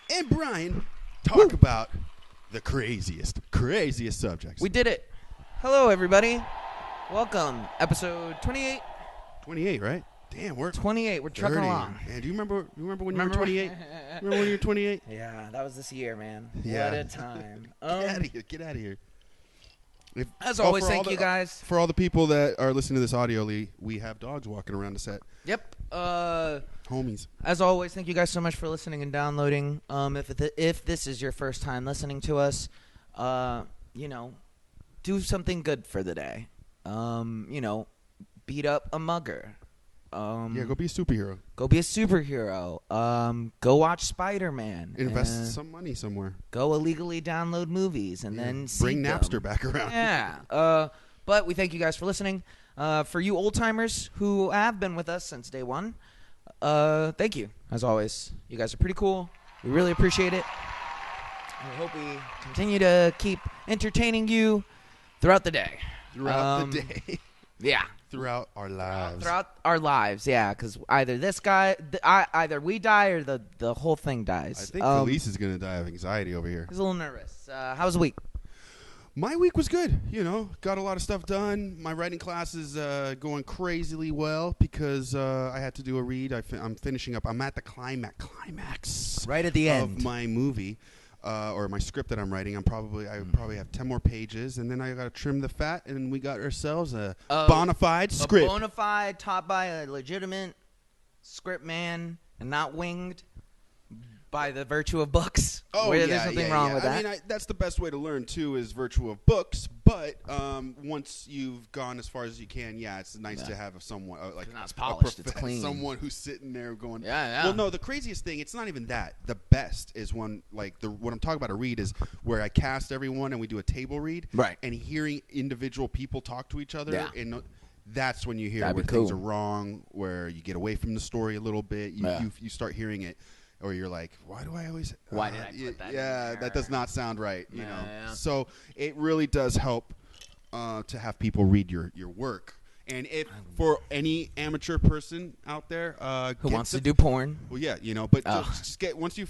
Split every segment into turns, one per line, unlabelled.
and Bryan talk about the craziest subjects.
We did it. Hello, everybody. Welcome. Episode 28.
28, right? Damn, we're
28. We're trucking along.
And do you remember when you were 28? Remember when you were 28?
Yeah, that was this year, man.
Yeah.
What a time.
Get out of here.
As always, thank you guys.
For all the people that are listening to this audio, we have dogs walking around the set.
Yep.
Homies.
As always, thank you guys so much for listening and downloading. If this is your first time listening to us, do something good for the day. Beat up a mugger.
Go be a superhero.
Go be a superhero. Go watch Spider-Man.
Invest some money somewhere.
Go illegally download movies and then
bring
see
Napster
them.
back around.
Yeah. But we thank you guys for listening. For you old-timers who have been with us since day one, thank you. As always, you guys are pretty cool. We really appreciate it. We hope we continue to keep entertaining you throughout the day.
Throughout the day.
Yeah.
Throughout our lives.
Throughout our lives, yeah, because either this guy, either we die or the whole thing dies.
I think Felice is going to die of anxiety over here.
He's a little nervous. How was the week?
My week was good. Got a lot of stuff done. My writing class is going crazily well because I had to do a read. I'm finishing up. I'm at the climax.
Right at the end
of my movie. Or my script that I'm writing, I probably have 10 more pages, and then I got to trim the fat, and we got ourselves a bona fide script.
A bona fide, taught by a legitimate script man, and not winged by the virtue of books.
Oh,
There's nothing wrong with that.
I mean, that's the best way to learn, too, is virtue of books. But once you've gone as far as you can, it's nice to have someone like
it's not polished, it's clean.
Someone who's sitting there going,
yeah.
Well, no, the craziest thing, it's not even that. The best is when, what I'm talking about a read is where I cast everyone and we do a table read.
Right.
And hearing individual people talk to each other.
Yeah.
And that's when you hear
That'd
where
be cool.
things are wrong, where you get away from the story a little bit. You start hearing it. Or you're like, why do I always?
Why did I put that?
Yeah, that does not sound right. You know.
Yeah.
So it really does help to have people read your work. And if for any amateur person out there
who wants to do porn,
well, but just get once you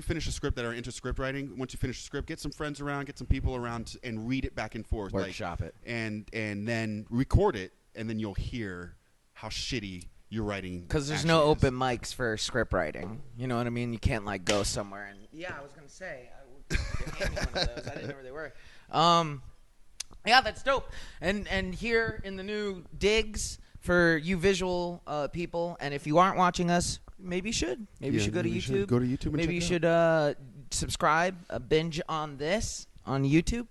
finish a script that are into script writing. Once you finish a script, get some friends around, get some people around, and read it back and forth.
Workshop it,
and then record it, and then you'll hear how shitty you're writing,
because there's no open mics for script writing. You know what I mean? You can't go somewhere and I was gonna say I hand me one of those. I didn't know where they were. Yeah, that's dope. And here in the new digs for you visual people, and if you aren't watching us, maybe you should. Maybe you should go to YouTube.
Go to YouTube. And
maybe you
check it out.
should subscribe. Binge on this on YouTube.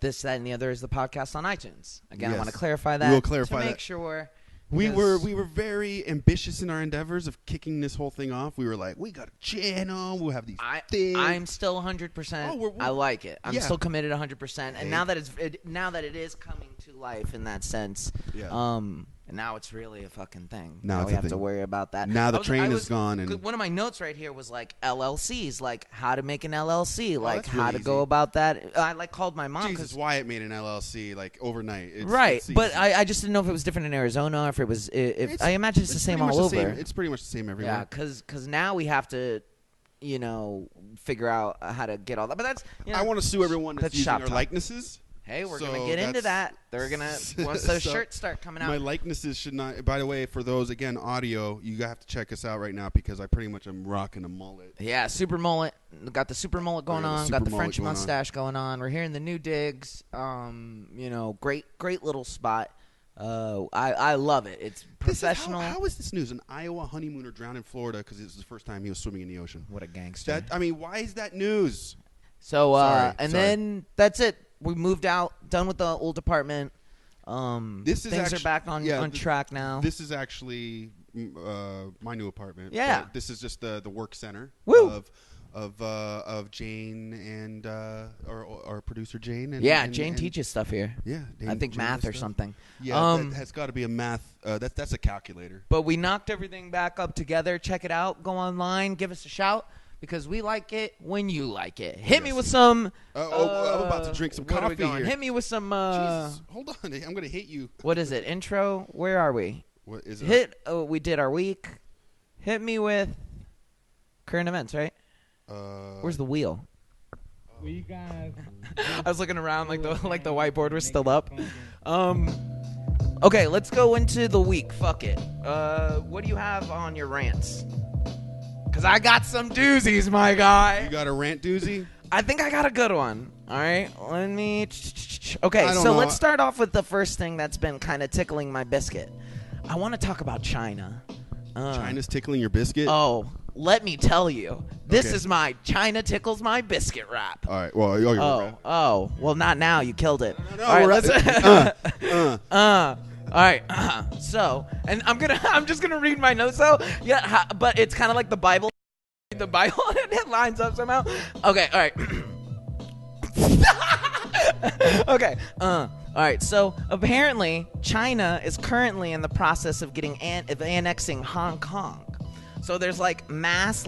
This, that, and the other is the podcast on iTunes. Again, I want to clarify that.
We'll clarify
to make
that.
sure.
We were very ambitious in our endeavors of kicking this whole thing off. We were like, we got a channel. We'll have these things.
I'm still 100%. I like it. I'm still committed 100%. And now that it is coming to life in that sense, and now it's really a fucking thing. Now we have to worry about that.
Now the train is gone. And
one of my notes right here was LLCs, how to make an LLC, how
really
to go about that. I called my mom.
Jesus, Wyatt made an LLC overnight. It's
but I just didn't know if it was different in Arizona or if it was. I imagine it's the same all over.
It's pretty much the same everywhere.
Yeah, because now we have to, figure out how to get all that. But that's.
I want to sue everyone that's using our likenesses.
Hey, we're going to get into that. They're going to, once those shirts start coming out.
My likenesses should not, by the way, for those, again, audio, you have to check us out right now because I pretty much am rocking a mullet.
Yeah, super mullet. Got the super mullet going on. Got the French mustache going on. We're here in the new digs. Great little spot. I love it. It's professional.
How is this news? An Iowa honeymooner drowned in Florida because it was the first time he was swimming in the ocean.
What a gangster.
Why is that news?
So, then that's it. We moved out, done with the old apartment. Things are back on track now.
This is actually my new apartment.
Yeah.
This is just the work center of Jane and our producer Jane.
Jane teaches stuff here.
Yeah.
I think math or something.
Yeah, that has got to be a math. That's a calculator.
But we knocked everything back up together. Check it out. Go online. Give us a shout. Because we like it when you like it. Hit me with some.
I'm about to drink some coffee here.
Hit me with some.
Jesus, hold on, I'm going to hit you.
What is it? Intro? Where are we?
What is it?
We did our week. Hit me with current events, right? Where's the wheel?
We got.
I was looking around like the whiteboard was still up. Okay, let's go into the week. Fuck it. What do you have on your rants? Because I got some doozies, my guy.
You got a rant doozy?
I think I got a good one. All right, let me. Okay,
I don't
so
know.
let's start off with the first thing that's been kind of tickling my biscuit. I want to talk about China.
China's tickling your biscuit?
Oh, let me tell you, this
Okay.
is my China tickles my biscuit rap.
All right. Well, you're
Oh, well, not now. You killed it.
No,
All right,
we're
let's. All right. So, and I'm just gonna read my notes though. Yeah, but it's kind of like the Bible. The Bible, and it lines up somehow. Okay. All right. Okay. All right. So apparently, China is currently in the process of getting annexing Hong Kong. So there's like mass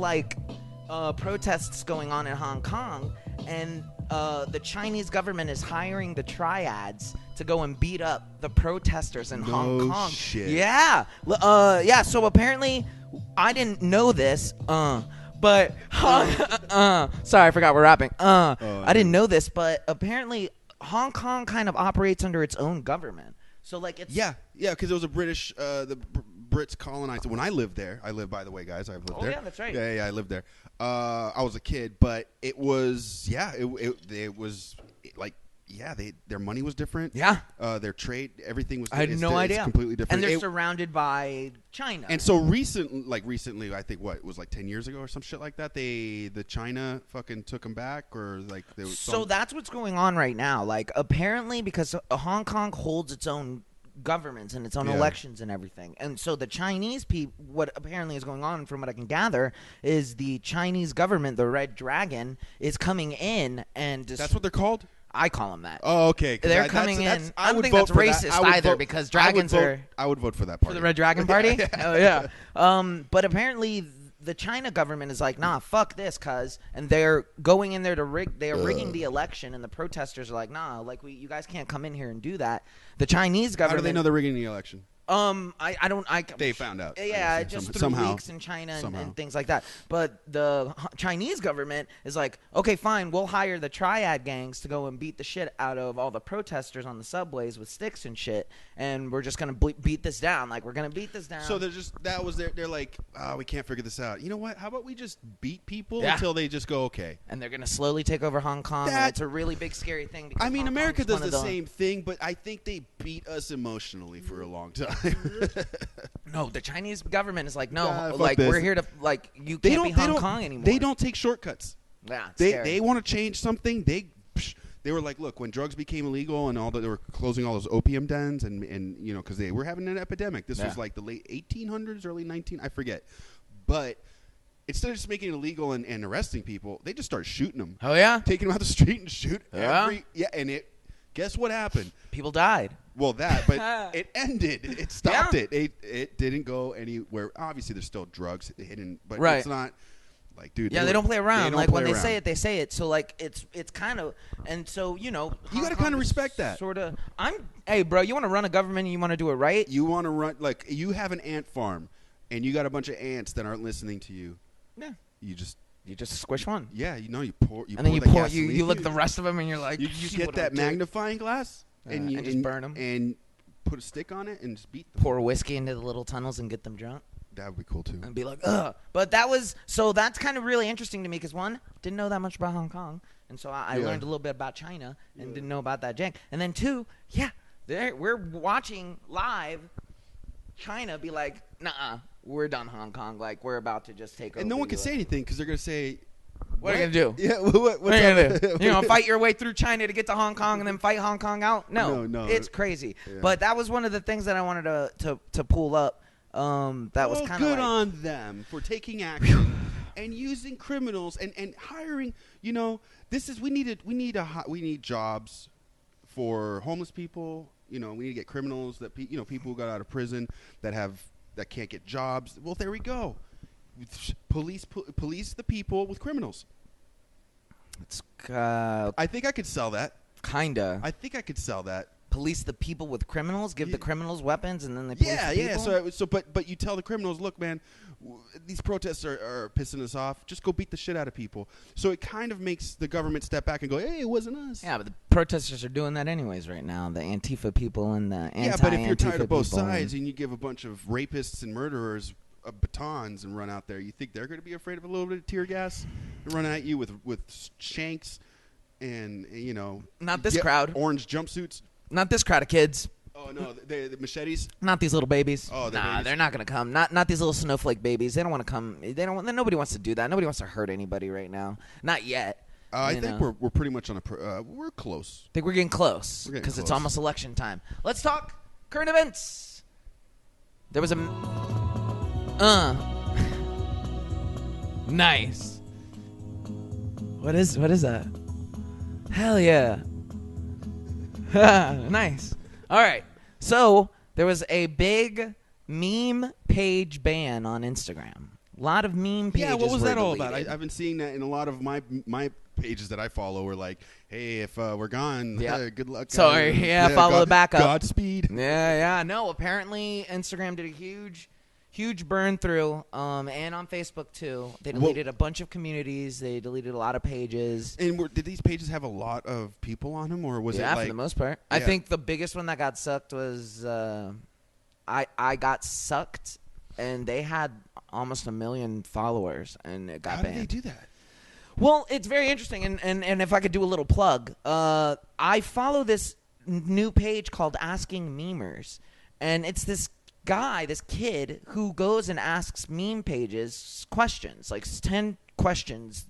protests going on in Hong Kong, and the Chinese government is hiring the triads to go and beat up the protesters in Hong Kong.
Shit.
Yeah. Yeah. So apparently, I didn't know this. But sorry, I forgot we're rapping. I didn't know this, but apparently Hong Kong kind of operates under its own government. So like it's
Yeah, because it was a British, the Brits colonized it. When I lived there, by the way, guys, I've lived there.
yeah, that's right.
Yeah, I lived there. I was a kid, but it was, it was like, their money was different.
Yeah.
Their trade, everything was.
I had no idea.
It's completely different.
And they're surrounded by China.
And so recently, I think it was like 10 years ago or some shit like that. The China fucking took them back, or like there was
So that's what's going on right now. Like apparently, because Hong Kong holds its own governments and its own elections and everything, and so the Chinese people, what apparently is going on, from what I can gather, is the Chinese government, the Red Dragon, is coming in and
That's what they're called.
I call them that.
Oh, okay.
They're coming in. I don't think that's racist either, because dragons are.
I would vote for that party.
For the Red Dragon Party? Oh, yeah. But apparently the China government is like, nah, fuck this, cuz. And they're going in there to rig. They are rigging the election, and the protesters are like, nah, like you guys can't come in here and do that. The Chinese government.
How do they know they're rigging the election?
They
found out.
Yeah, just through
somehow.
leaks in China and things like that. But the Chinese government is like, okay, fine, we'll hire the triad gangs to go and beat the shit out of all the protesters on the subways with sticks and shit, and we're just gonna beat this down. Like, we're gonna beat this down.
So they're like, we can't figure this out. You know what? How about we just beat people until they just go okay?
And they're gonna slowly take over Hong Kong. And it's a really big, scary thing. Because
I mean,
Hong
America
Kong's
does the same thing, but I think they beat us emotionally for a long time.
No, the Chinese government is like, no,
fuck
like
this.
we're here to you can't be Hong Kong anymore.
They don't take shortcuts.
Yeah,
They want to change something. They were like, look, when drugs became illegal and they were closing all those opium dens and you know, because they were having an epidemic. This was like the late 1800s, early 19, I forget. But instead of just making it illegal and arresting people, they just started shooting them.
Oh yeah,
taking them out the street and shoot and guess what happened?
People died.
Well, but it ended. It stopped it. It didn't go anywhere. Obviously, there's still drugs hidden, but it's not like, dude.
Yeah, they don't play around. Like when they say it, they say it. So like it's kind of, and so you know,
you got to kind of respect that.
Sort of. Hey, bro, you want to run a government and you want to do it right?
You want to run, like, you have an ant farm, and you got a bunch of ants that aren't listening to you.
Yeah.
You just
squish one.
Yeah, you know, you pour.
And then you look at the rest of them, and you're like,
you get that magnifying glass. And
just burn them
and put a stick on it and just beat them.
Pour whiskey into the little tunnels and get them drunk.
That would be cool too.
And be like, ugh. But that's kind of really interesting to me, because one, didn't know that much about Hong Kong, and so I learned a little bit about China and didn't know about that jank. And then two, we're watching live China be like, nah, we're done Hong Kong. Like, we're about to just take over.
And no one can say anything because they're gonna say,
What are you going to do?
Yeah, what
are you going to do? You're going to fight your way through China to get to Hong Kong and then fight Hong Kong out? No. It's crazy. Yeah. But that was one of the things that I wanted to pull up. That was kind of
good on them for taking action and using criminals and hiring. You know, we need jobs for homeless people. You know, we need to get criminals people who got out of prison that can't get jobs. Well, there we go. Police the people with criminals.
It's
I think I could sell that.
Kinda.
I think I could sell that.
police the people with criminals, give the criminals weapons, and then they police the people?
But you tell the criminals, look, man, these protests are pissing us off. Just go beat the shit out of people. So it kind of makes the government step back and go, hey, it wasn't us.
Yeah, but the protesters are doing that anyways right now. The Antifa people and the anti-Antifa
Yeah, but if you're tired of both
people
sides and you give a bunch of rapists and murderers batons and run out there, you think they're going to be afraid of a little bit of tear gas and run at you with shanks and, you know.
Not this crowd.
Orange jumpsuits.
Not this crowd of kids.
Oh, no, the machetes.
Not these little babies.
Oh,
babies. They're not going to come. Not these little snowflake babies. They don't want to come. Nobody wants to do that. Nobody wants to hurt anybody right now. Not yet.
I think we're pretty much on we're close.
I think we're getting close because it's almost election time. Let's talk current events. There was a nice. What is that? Hell yeah. Nice. All right. So there was a big meme page ban on Instagram. A lot of meme pages.
Yeah, what was that all
deleted.
about? I've been seeing that in a lot of my pages that I follow. Are like, hey, if we're gone, good luck.
Sorry, follow the backup.
Godspeed.
Yeah. No, apparently Instagram did a huge burn through, and on Facebook too. They deleted a bunch of communities. They deleted a lot of pages.
And did these pages have a lot of people on them, or was it like?
Yeah, for the most part. Yeah. I think the biggest one that got sucked was I got sucked, and they had almost 1 million followers, and it got banned.
How did they do that?
Well, it's very interesting, and if I could do a little plug, I follow this new page called Asking Memers, and it's this kid who goes and asks meme pages questions, like 10 questions,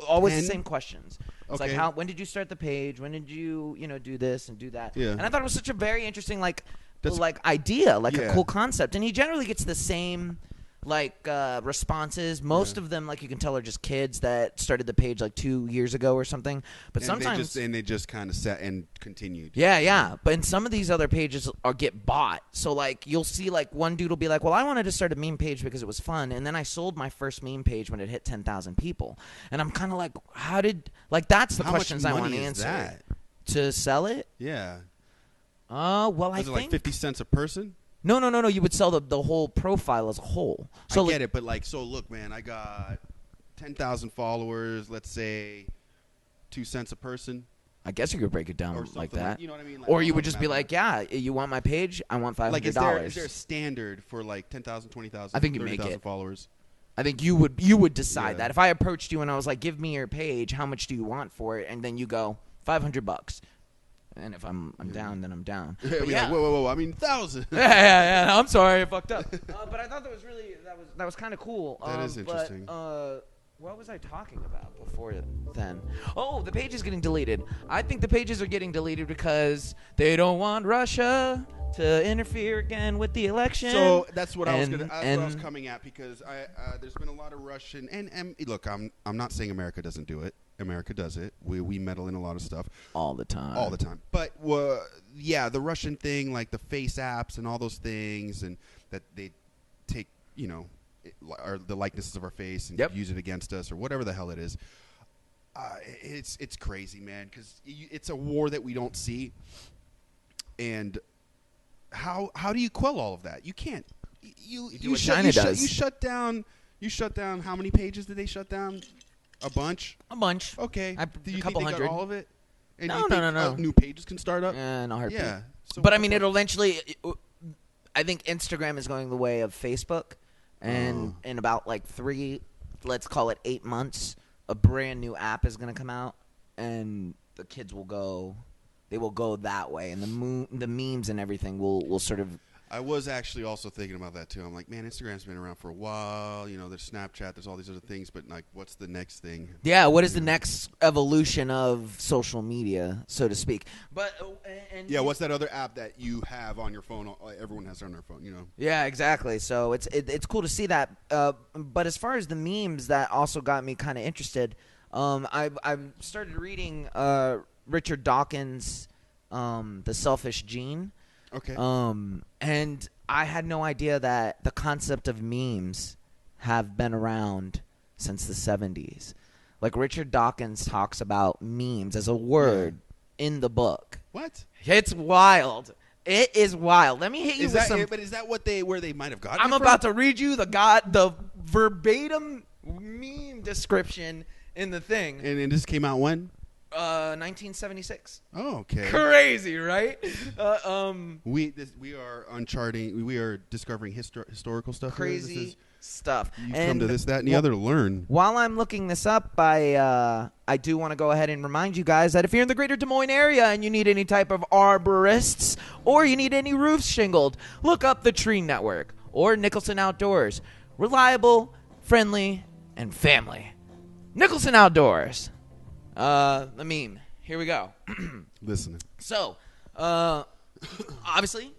always 10? The same questions. It's
okay.
Like, when did you start the page? When did you do this and do that?
Yeah.
And I thought it was such a very interesting, idea, a cool concept. And he generally gets the same, responses. Most of them, you can tell, are just kids that started the page 2 years ago or something. But sometimes
they just kind of set and continued.
Yeah. But in some of these other pages get bought. So you'll see one dude will be like, well, I wanted to start a meme page because it was fun, and then I sold my first meme page when it hit 10,000 people. And I'm kind of like, how did that's the questions I want to answer.
That?
To sell it?
Yeah.
Well,
I think 50 cents a person.
No. You would sell the whole profile as a whole. So
I get it, but so look, man, I got 10,000 followers. Let's say 2 cents a person.
I guess you could break it down like that.
You know what I mean?
Or you would just be like, yeah, you want my page? I want $500.
Is there a standard for 10,000, 20,000,
I think you make it
followers?
I think you would decide that. If I approached you and I was like, give me your page, how much do you want for it? And then you go, $500. And if I'm down, then I'm down.
Yeah. Whoa! I mean, 1,000.
Yeah. I'm sorry, I fucked up. But I thought that was kind of cool.
That is interesting.
But, what was I talking about before then? Oh, the page is getting deleted. I think the pages are getting deleted because they don't want Russia to interfere again with the election.
So that's what I was coming at, because there's been a lot of Russian and look, I'm not saying America doesn't do it. America does it. We meddle in a lot of stuff
all the time.
But the Russian thing, the face apps and all those things, and that they take are the likenesses of our face and use it against us or whatever the hell it is. It's crazy, man, because it's a war that we don't see. And how do you quell all of that? You can't. You do what China does. You shut down. How many pages did they shut down? A bunch. Okay. Do you think they got all of it? And
no.
New pages can start up.
In a heartbeat.
Yeah. So
but I mean, it'll eventually. I think Instagram is going the way of Facebook, and in about 3, let's call it 8 months, a brand new app is going to come out, and the kids will go. They will go that way, and the memes and everything will sort of.
I was actually also thinking about that too. I'm like, man, Instagram's been around for a while. There's Snapchat, there's all these other things, but what's the next thing?
Yeah, what is the next evolution of social media, so to speak? But
what's that other app that you have on your phone? Everyone has it on their phone,
Yeah, exactly. So it's cool to see that. But as far as the memes, that also got me kind of interested. I've started reading Richard Dawkins' The Selfish Gene.
Okay.
And I had no idea that the concept of memes have been around since the 70s. Richard Dawkins talks about memes as a word in the book.
What?
It's wild. It is wild. Let me hit you with some.
But is that where they might have gotten?
I'm
it from?
about to read you the verbatim meme description in the thing.
And this came out when?
1976.
Oh, okay.
Crazy, right?
We are uncharting. We are discovering historical stuff.
Crazy stuff.
You come to this, that, and the other to learn.
While I'm looking this up, I do want to go ahead and remind you guys that if you're in the greater Des Moines area and you need any type of arborists or you need any roofs shingled, look up the Tree Network or Nicholson Outdoors. Reliable, friendly, and family. Nicholson Outdoors. The meme. Here we go.
Listening.
So, obviously,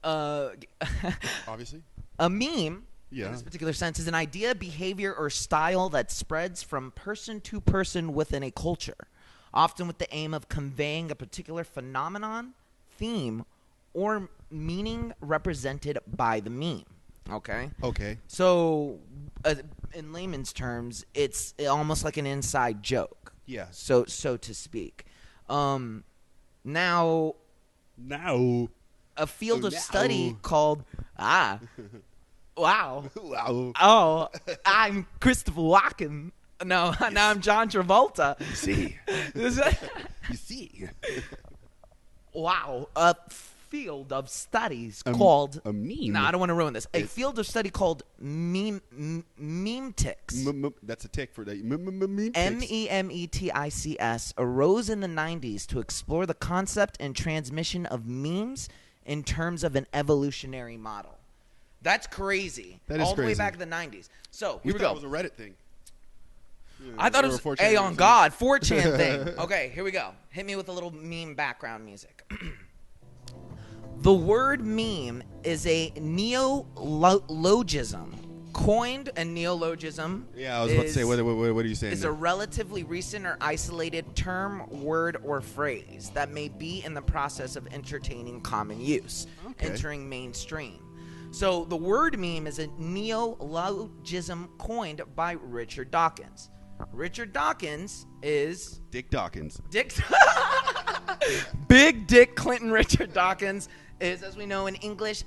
Obviously,
a meme,
yeah,
in this particular sense, is an idea, behavior, or style that spreads from person to person within a culture, often with the aim of conveying a particular phenomenon, theme, or meaning represented by the meme. Okay?
Okay.
So, in layman's terms, it's almost like an inside joke.
Yeah.
So to speak. Now a field of study called wow.
Wow.
Oh, I'm Christopher Walken. No, now I'm John Travolta.
You see. You see.
Wow. A field of studies called
a meme.
No, I don't want to ruin this. A field of study called meme ticks.
That's a tick for that. Meme
MEMETICS arose in the 90s to explore the concept and transmission of memes in terms of an evolutionary model. That's crazy.
That is
all the way
crazy.
back in the 90s. So
We
here we
thought
go.
it was a Reddit thing.
I thought it was
a
a on God 4chan thing. Okay, here we go. Hit me with a little meme background music. The word meme is a neologism coined, and neologism.
Yeah, I was about to say, what are you saying?
Is a relatively recent or isolated term, word, or phrase that may be in the process of entertaining common use, entering mainstream. So the word meme is a neologism coined by Richard Dawkins. Richard Dawkins is
Dick Dawkins.
Big Dick Clinton Richard Dawkins is, as we know in English,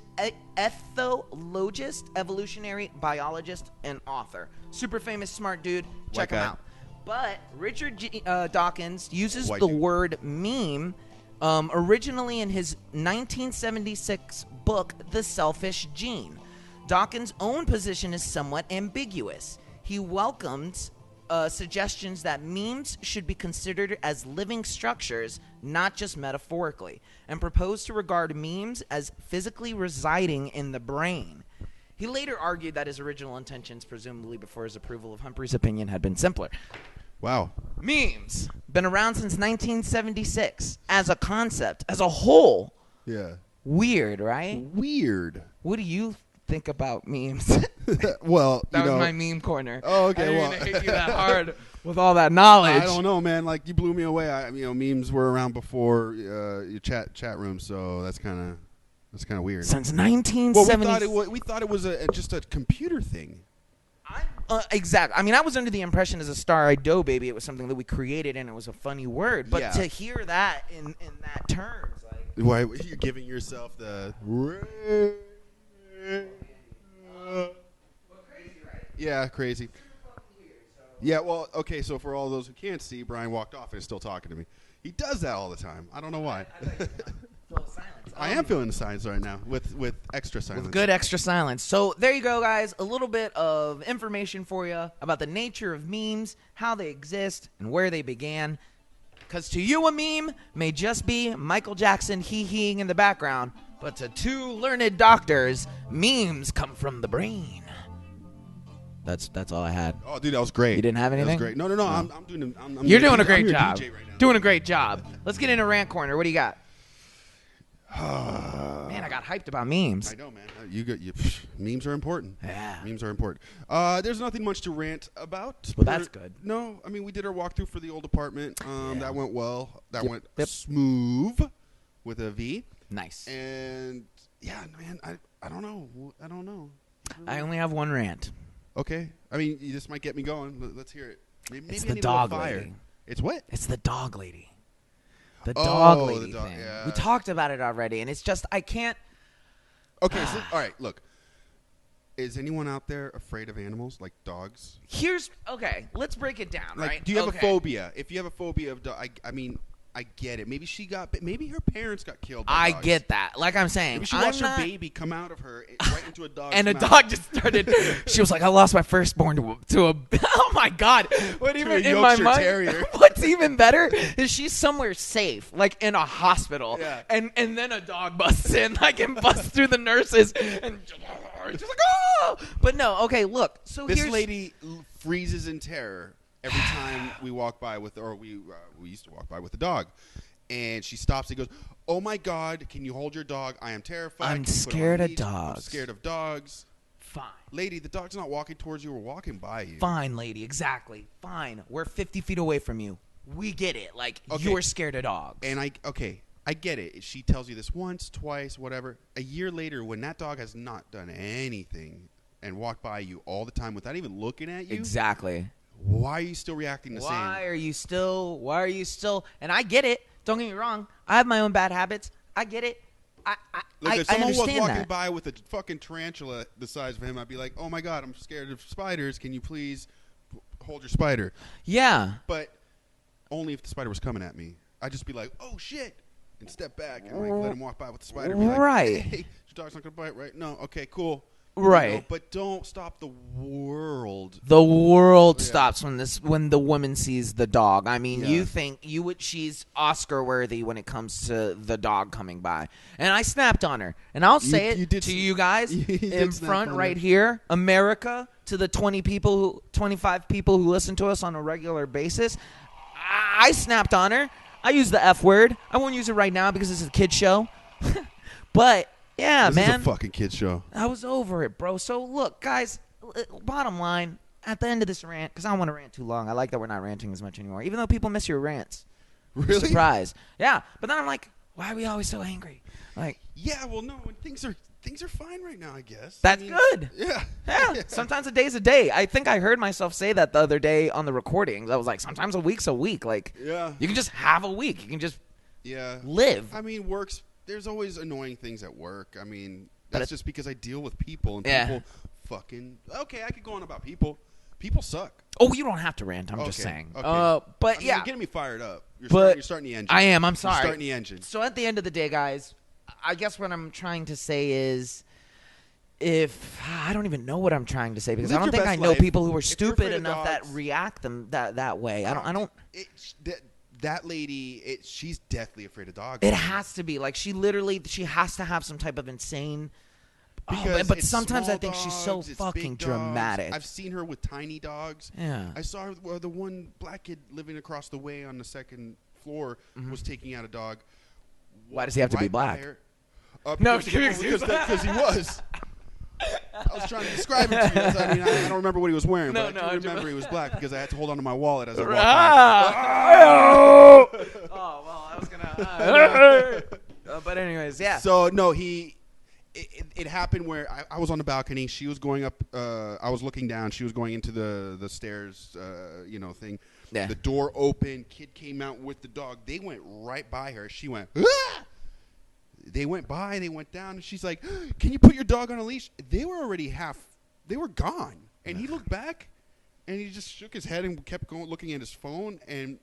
ethologist, evolutionary biologist, and author. Super famous, smart dude. Check him out. But Richard Dawkins uses the word meme originally in his 1976 book, The Selfish Gene. Dawkins' own position is somewhat ambiguous. He welcomes suggestions that memes should be considered as living structures, not just metaphorically, and proposed to regard memes as physically residing in the brain. He later argued that his original intentions, presumably before his approval of Humphrey's opinion, had been simpler.
Wow.
Memes. Been around since 1976 as a concept, as a whole.
Yeah.
Weird, right?
Weird.
What do you think about memes?
Well,
that was my meme corner.
Oh, okay.
I didn't hit you that hard with all that knowledge.
I don't know, man. Like, you blew me away. Memes were around before your chat room, so that's kind of weird.
Since 1970.
Well, we thought it was just a computer thing.
Exactly. I mean, I was under the impression as a star-eyed dough baby, it was something that we created and it was a funny word. But to hear that in that terms, like,
why you're giving yourself the. Yeah, crazy. Yeah, well, okay, so for all those who can't see, Bryan walked off and is still talking to me. He does that all the time. I don't know why. I am feeling the silence right now with extra silence.
With good extra silence. So there you go, guys. A little bit of information for you about the nature of memes, how they exist, and where they began. Because to you, a meme may just be Michael Jackson hee-heeing in the background, but to two learned doctors, memes come from the brain. That's all I had.
Oh, dude, that was great.
You didn't have anything?
That was great. No. I'm doing.
You're doing a great
I'm
job.
DJ right now.
Doing a great job. Let's get into rant corner. What do you got? Man, I got hyped about memes.
I know, man. Memes are important.
Yeah.
Memes are important. There's nothing much to rant about.
Well, that's good.
No, I mean, we did our walkthrough for the old apartment. That went well. That went smooth with a V.
Nice.
And, yeah, man, I don't know.
I only have one rant.
Okay. I mean, this might get me going. Let's hear it. Maybe
It's
I
the
need
dog
a little fire.
lady.
It's what?
It's the dog lady. The dog
Oh,
lady
the dog,
thing.
yeah.
We talked about it already, and it's just I can't.
Okay, so all right, look. Is anyone out there afraid of animals like dogs?
Okay. Let's break it down.
Like,
right?
do you have a
Okay.
phobia? If you have a phobia of dogs, I mean, I get it. Maybe maybe her parents got killed by
I
dogs.
get that. Like I'm saying,
Maybe she
I'm
watched
not,
her baby come out of her right into a dog's
and a
mouth.
dog just started. She was like, "I lost my firstborn to a." Oh my god! What even
a
in my
Yorkshire
mind?
Terrier.
What's even better is she's somewhere safe, like in a hospital,
Yeah.
and then a dog busts in, like and busts through the nurses, and just like, oh! But no, okay, look. So
This
here's
lady freezes in terror every time we walk by with, or we used to walk by with the dog. And she stops and goes, "Oh my God, can you hold your dog? I am terrified.
I'm
Can you put him
scared
on a
of
leash?
dogs."
I'm scared of dogs."
Fine.
Lady, the dog's not walking towards you or walking by you.
Fine, lady. Exactly. Fine. We're 50 feet away from you. We get it. Like,
Okay.
you're scared of dogs.
And I get it. She tells you this once, twice, whatever. A year later, when that dog has not done anything and walked by you all the time without even looking at you,
Exactly.
why are you still reacting the same?
Why are you still, and I get it. Don't get me wrong. I have my own bad habits. I get it.
Look, if
I
someone was
understand
walking
that.
by with a fucking tarantula the size of him, I'd be like, "Oh my God, I'm scared of spiders. Can you please hold your spider?"
Yeah.
But only if the spider was coming at me. I'd just be like, "Oh shit," and step back and like let him walk by with the spider. And be like,
Right.
Hey, your dog's not gonna bite, right? No. Okay, cool.
Right.
You know, but don't stop the world.
The world
Yeah.
stops when the woman sees the dog. I mean,
Yeah.
you think she's Oscar worthy when it comes to the dog coming by. And I snapped on her. And I'll say
you
it
did
to
s-
you guys
you did
in
snap
front
on
right
her.
here, America, to the 25 people who listen to us on a regular basis. I snapped on her. I used the F word. I won't use it right now because this is a kid show. But yeah,
This
man.
is a fucking kid show.
I was over it, bro. So, look, guys, bottom line, at the end of this rant, because I don't want to rant too long. I like that we're not ranting as much anymore, even though people miss your rants.
Really?
Surprise. Yeah, but then I'm like, why are we always so angry? Like,
Yeah. Well, no. Things are fine right now. I guess.
that's
I mean,
good.
Yeah.
Yeah, sometimes a day's a day. I think I heard myself say that the other day on the recordings. I was like, sometimes a week's a week. Like,
Yeah.
you can just have a week. You can just
Yeah.
live.
I mean, there's always annoying things at work. I mean,
But
that's just because I deal with people and
Yeah.
people fucking. Okay, I could go on about people. People suck.
Oh, you don't have to rant. I'm just
Okay,
saying.
okay.
But
I mean,
yeah,
you're getting me fired up. You're
But
starting the engine.
I am. I'm
You're
sorry.
starting the engine.
So at the end of the day, guys, I guess what I'm trying to say is, if I don't even know what I'm trying to say because
Live
I don't
your
think I
best
know
life.
people who are
If you're
stupid
afraid of
enough that
dogs-
react that way. I don't.
That lady, she's deathly afraid of dogs.
It has to be like she has to have some type of insane.
Because
but
it's
sometimes I
small
think she's so
dogs, it's
fucking
big dogs.
dramatic.
I've seen her with tiny dogs.
Yeah.
I saw her, the one black kid living across the way on the second floor was taking out a dog.
Why does he have to be
Right by
black?
her.
No,
because he was. I was trying to describe it to you. I mean, I don't remember what he was wearing,
No,
but
no,
I
I
do
do-
remember he was black because I had to hold onto my wallet as I walked by.
Oh, well, I was gonna. But anyways, yeah.
So no, it happened where I was on the balcony. She was going up. I was looking down. She was going into the stairs. Thing.
Yeah.
The door opened. Kid came out with the dog. They went right by her. She went. Ah! They went by. They went down. And she's like, "Can you put your dog on a leash?" They were already They were gone. And he looked back, and he just shook his head and kept going, looking at his phone. And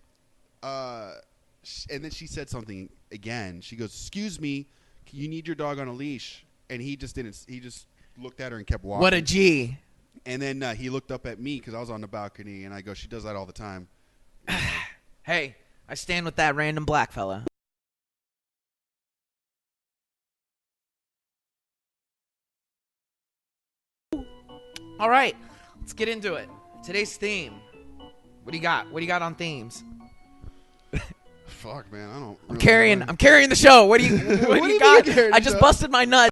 then she said something again. She goes, "Excuse me, you need your dog on a leash." And he just didn't. He just looked at her and kept walking.
What a G.
And then he looked up at me because I was on the balcony, and I go, "She does that all the time."
Hey, I stand with that random black fella. All right, let's get into it. Today's theme. What do you got? What do you got on themes?
Fuck, man, I don't.
I'm
really know.
carrying the show. What do you
What
do
do
you
you
got?
mean carrying
I
the
just
show?
busted my nut.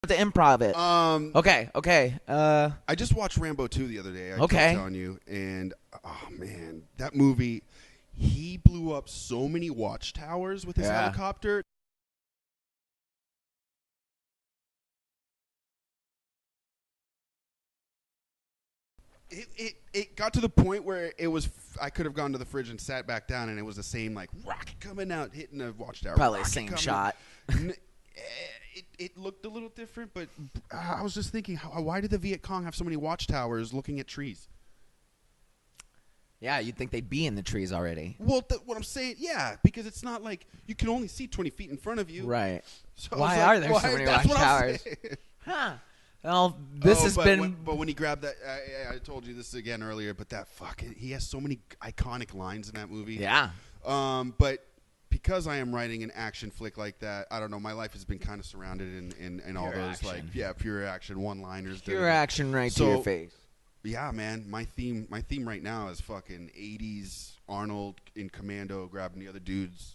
To improv it. Okay.
I just watched Rambo 2 the other day. I was
Okay.
telling you, and oh man, that movie. He blew up so many watchtowers with his
Yeah.
helicopter. It got to the point where it was. I could have gone to the fridge and sat back down, and it was the same like rocket coming out, hitting the watchtower.
Probably the same shot.
It looked a little different, but I was just thinking, why did the Viet Cong have so many watchtowers looking at trees?
Yeah, you'd think they'd be in the trees already.
Well, what I'm saying, yeah, because it's not like you can only see 20 feet in front of you.
Right.
So
Why are there so many watchtowers? Huh. Well, this has been...
But when he grabbed that, I told you this again earlier, but that he has so many iconic lines in that movie.
Yeah.
But because I am writing an action flick like that, I don't know, my life has been kind of surrounded in all those,
action.
pure action one-liners.
Pure action right to your face.
Yeah, man, my theme right now is fucking 80s Arnold in Commando grabbing the other dude's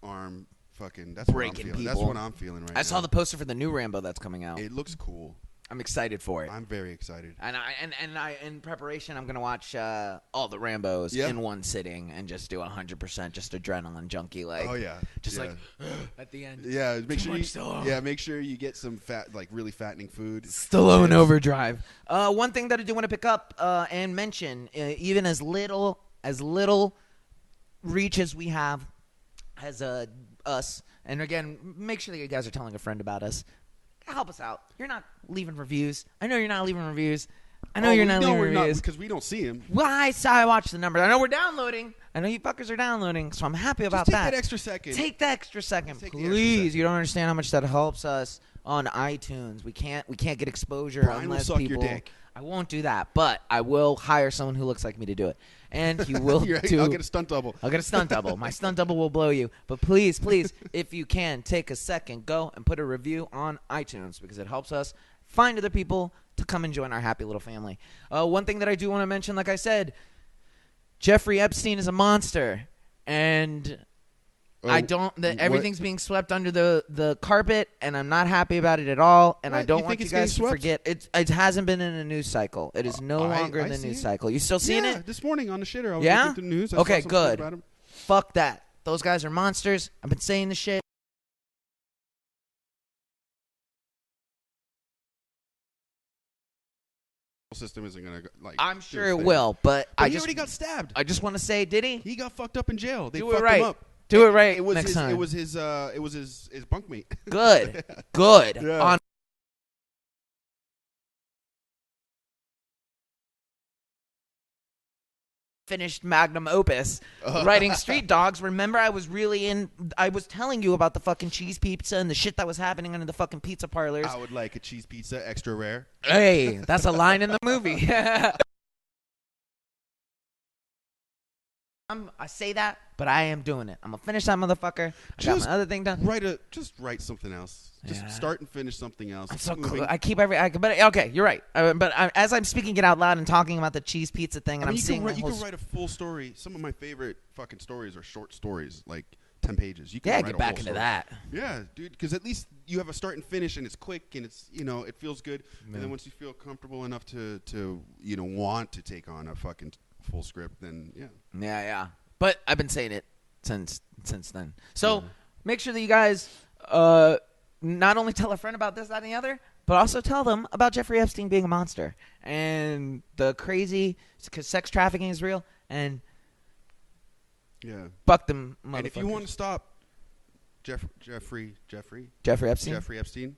arm. Fucking, that's what I'm feeling.
People.
That's what I'm feeling right now.
I saw the poster for the new Rambo that's coming out.
It looks cool.
I'm excited for it.
I'm very excited.
And I in preparation, I'm gonna watch all the Rambos in one sitting and just do 100% just adrenaline junkie like.
Oh yeah,
just like at the end.
Yeah, make sure you get some really fattening food.
Stallone overdrive. One thing that I do want to pick up and mention, even as little reach as we have as us, and again, make sure that you guys are telling a friend about us. Help us out. You're not leaving reviews. I know you're not leaving reviews. I know you're not leaving reviews.
Because we don't see them.
Well, I watch the numbers. I know we're downloading. I know you fuckers are downloading, so I'm happy about that.
Take that extra second.
Take the extra second, please. You don't understand how much that helps us on iTunes. We can't get exposure
Bryan
unless
will suck
people.
Your dick.
I won't do that, but I will hire someone who looks like me to do it. And he will do...
I'll get a stunt double.
My stunt double will blow you. But please, if you can, take a second, go and put a review on iTunes because it helps us find other people to come and join our happy little family. One thing that I do want to mention, like I said, Jeffrey Epstein is a monster. And... everything's being swept under the carpet, and I'm not happy about it at all. And I don't want you guys to forget it hasn't been in a news cycle. It is no longer in the news cycle. You still seeing it?
This morning on the shitter, I was looking at the news. I
Okay,
saw
good.
about him.
Fuck that. Those guys are monsters. I've been saying the shit.
System isn't gonna
I'm sure it will, but
he already got stabbed.
I just want to say, did he?
He got fucked up in jail. They
Do
fucked
it right.
him up.
Do it right.
It was
next time.
It was his bunkmate.
Good.
Yeah.
On finished magnum opus writing Street Dogs. Remember, I was telling you about the fucking cheese pizza and the shit that was happening in the fucking pizza parlors.
I would like a cheese pizza, extra rare.
Hey, that's a line in the movie. I say that, but I am doing it. I'm gonna finish that motherfucker. I got my other thing done.
Just write something else. Just start and finish something else.
I'm so cool. I keep but okay, you're right. As I'm speaking it out loud and talking about the cheese pizza thing, and I'm seeing
you can write a full story. Some of my favorite fucking stories are short stories, like 10 pages. You can write
get back into that.
Yeah, dude, because at least you have a start and finish, and it's quick, and it's it feels good. And then once you feel comfortable enough to want to take on a fucking full script, then
yeah. But I've been saying it since then. So make sure that you guys not only tell a friend about this, that, and the other, but also tell them about Jeffrey Epstein being a monster and the crazy, because sex trafficking is real, and fuck them motherfuckers.
And if you want to stop Jeffrey Epstein.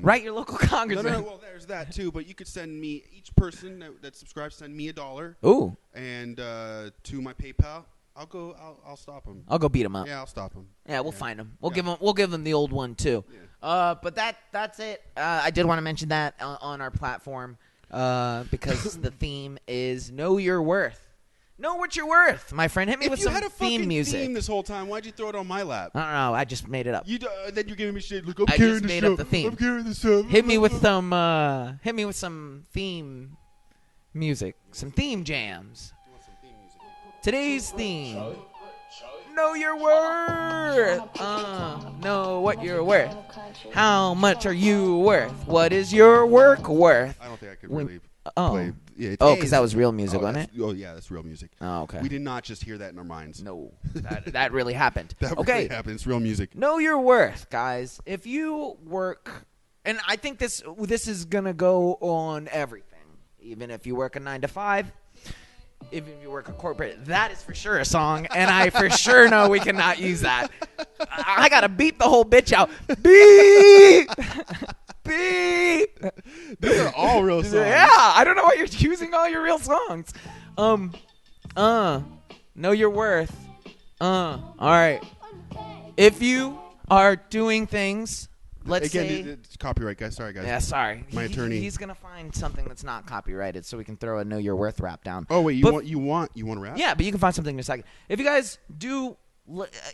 Write your local congressman.
No, well, there's that too. But you could send me, each person that subscribes, send me $1.
Ooh.
And to my PayPal, I'll stop him.
I'll go beat him up.
Yeah, I'll stop him.
Yeah, we'll find him. We'll give them the old one too.
Yeah.
But that's it. I did want to mention that on our platform because the theme is Know Your Worth. Know what you're worth, my friend. Hit me with some theme music.
If you had a fucking theme this whole time, why'd you throw it on my lap?
I don't know. I just made it up.
Then you're giving me shit. Look, I'm carrying the show. I just made up the theme. I'm carrying the show.
Hit me with some theme music. Some theme jams. Today's theme. Know your worth. Know what you're worth. How much are you worth? What is your work worth?
I don't think I could really
play.
Yeah,
because that was real music, wasn't it?
Oh, yeah, that's real music.
Oh, okay.
We did not just hear that in our minds.
No, that really happened.
That really happened. It's real music.
Know your worth, guys. If you work, and I think this is gonna go on everything. even if you work a 9 to 5. Even if you work a corporate, that is for sure a song, and I for sure know we cannot use that. I gotta beep the whole bitch out. Beep! Beep!
These are all real songs.
Yeah, I don't know why you're using all your real songs. Know your worth. All right. If you are doing things, let's say...
it's copyright, guys. Sorry, guys.
Yeah, sorry.
My attorney.
He's gonna find something that's not copyrighted, so we can throw a "Know Your Worth" rap down.
Oh wait, you want rap?
Yeah, but you can find something in a second. If you guys do,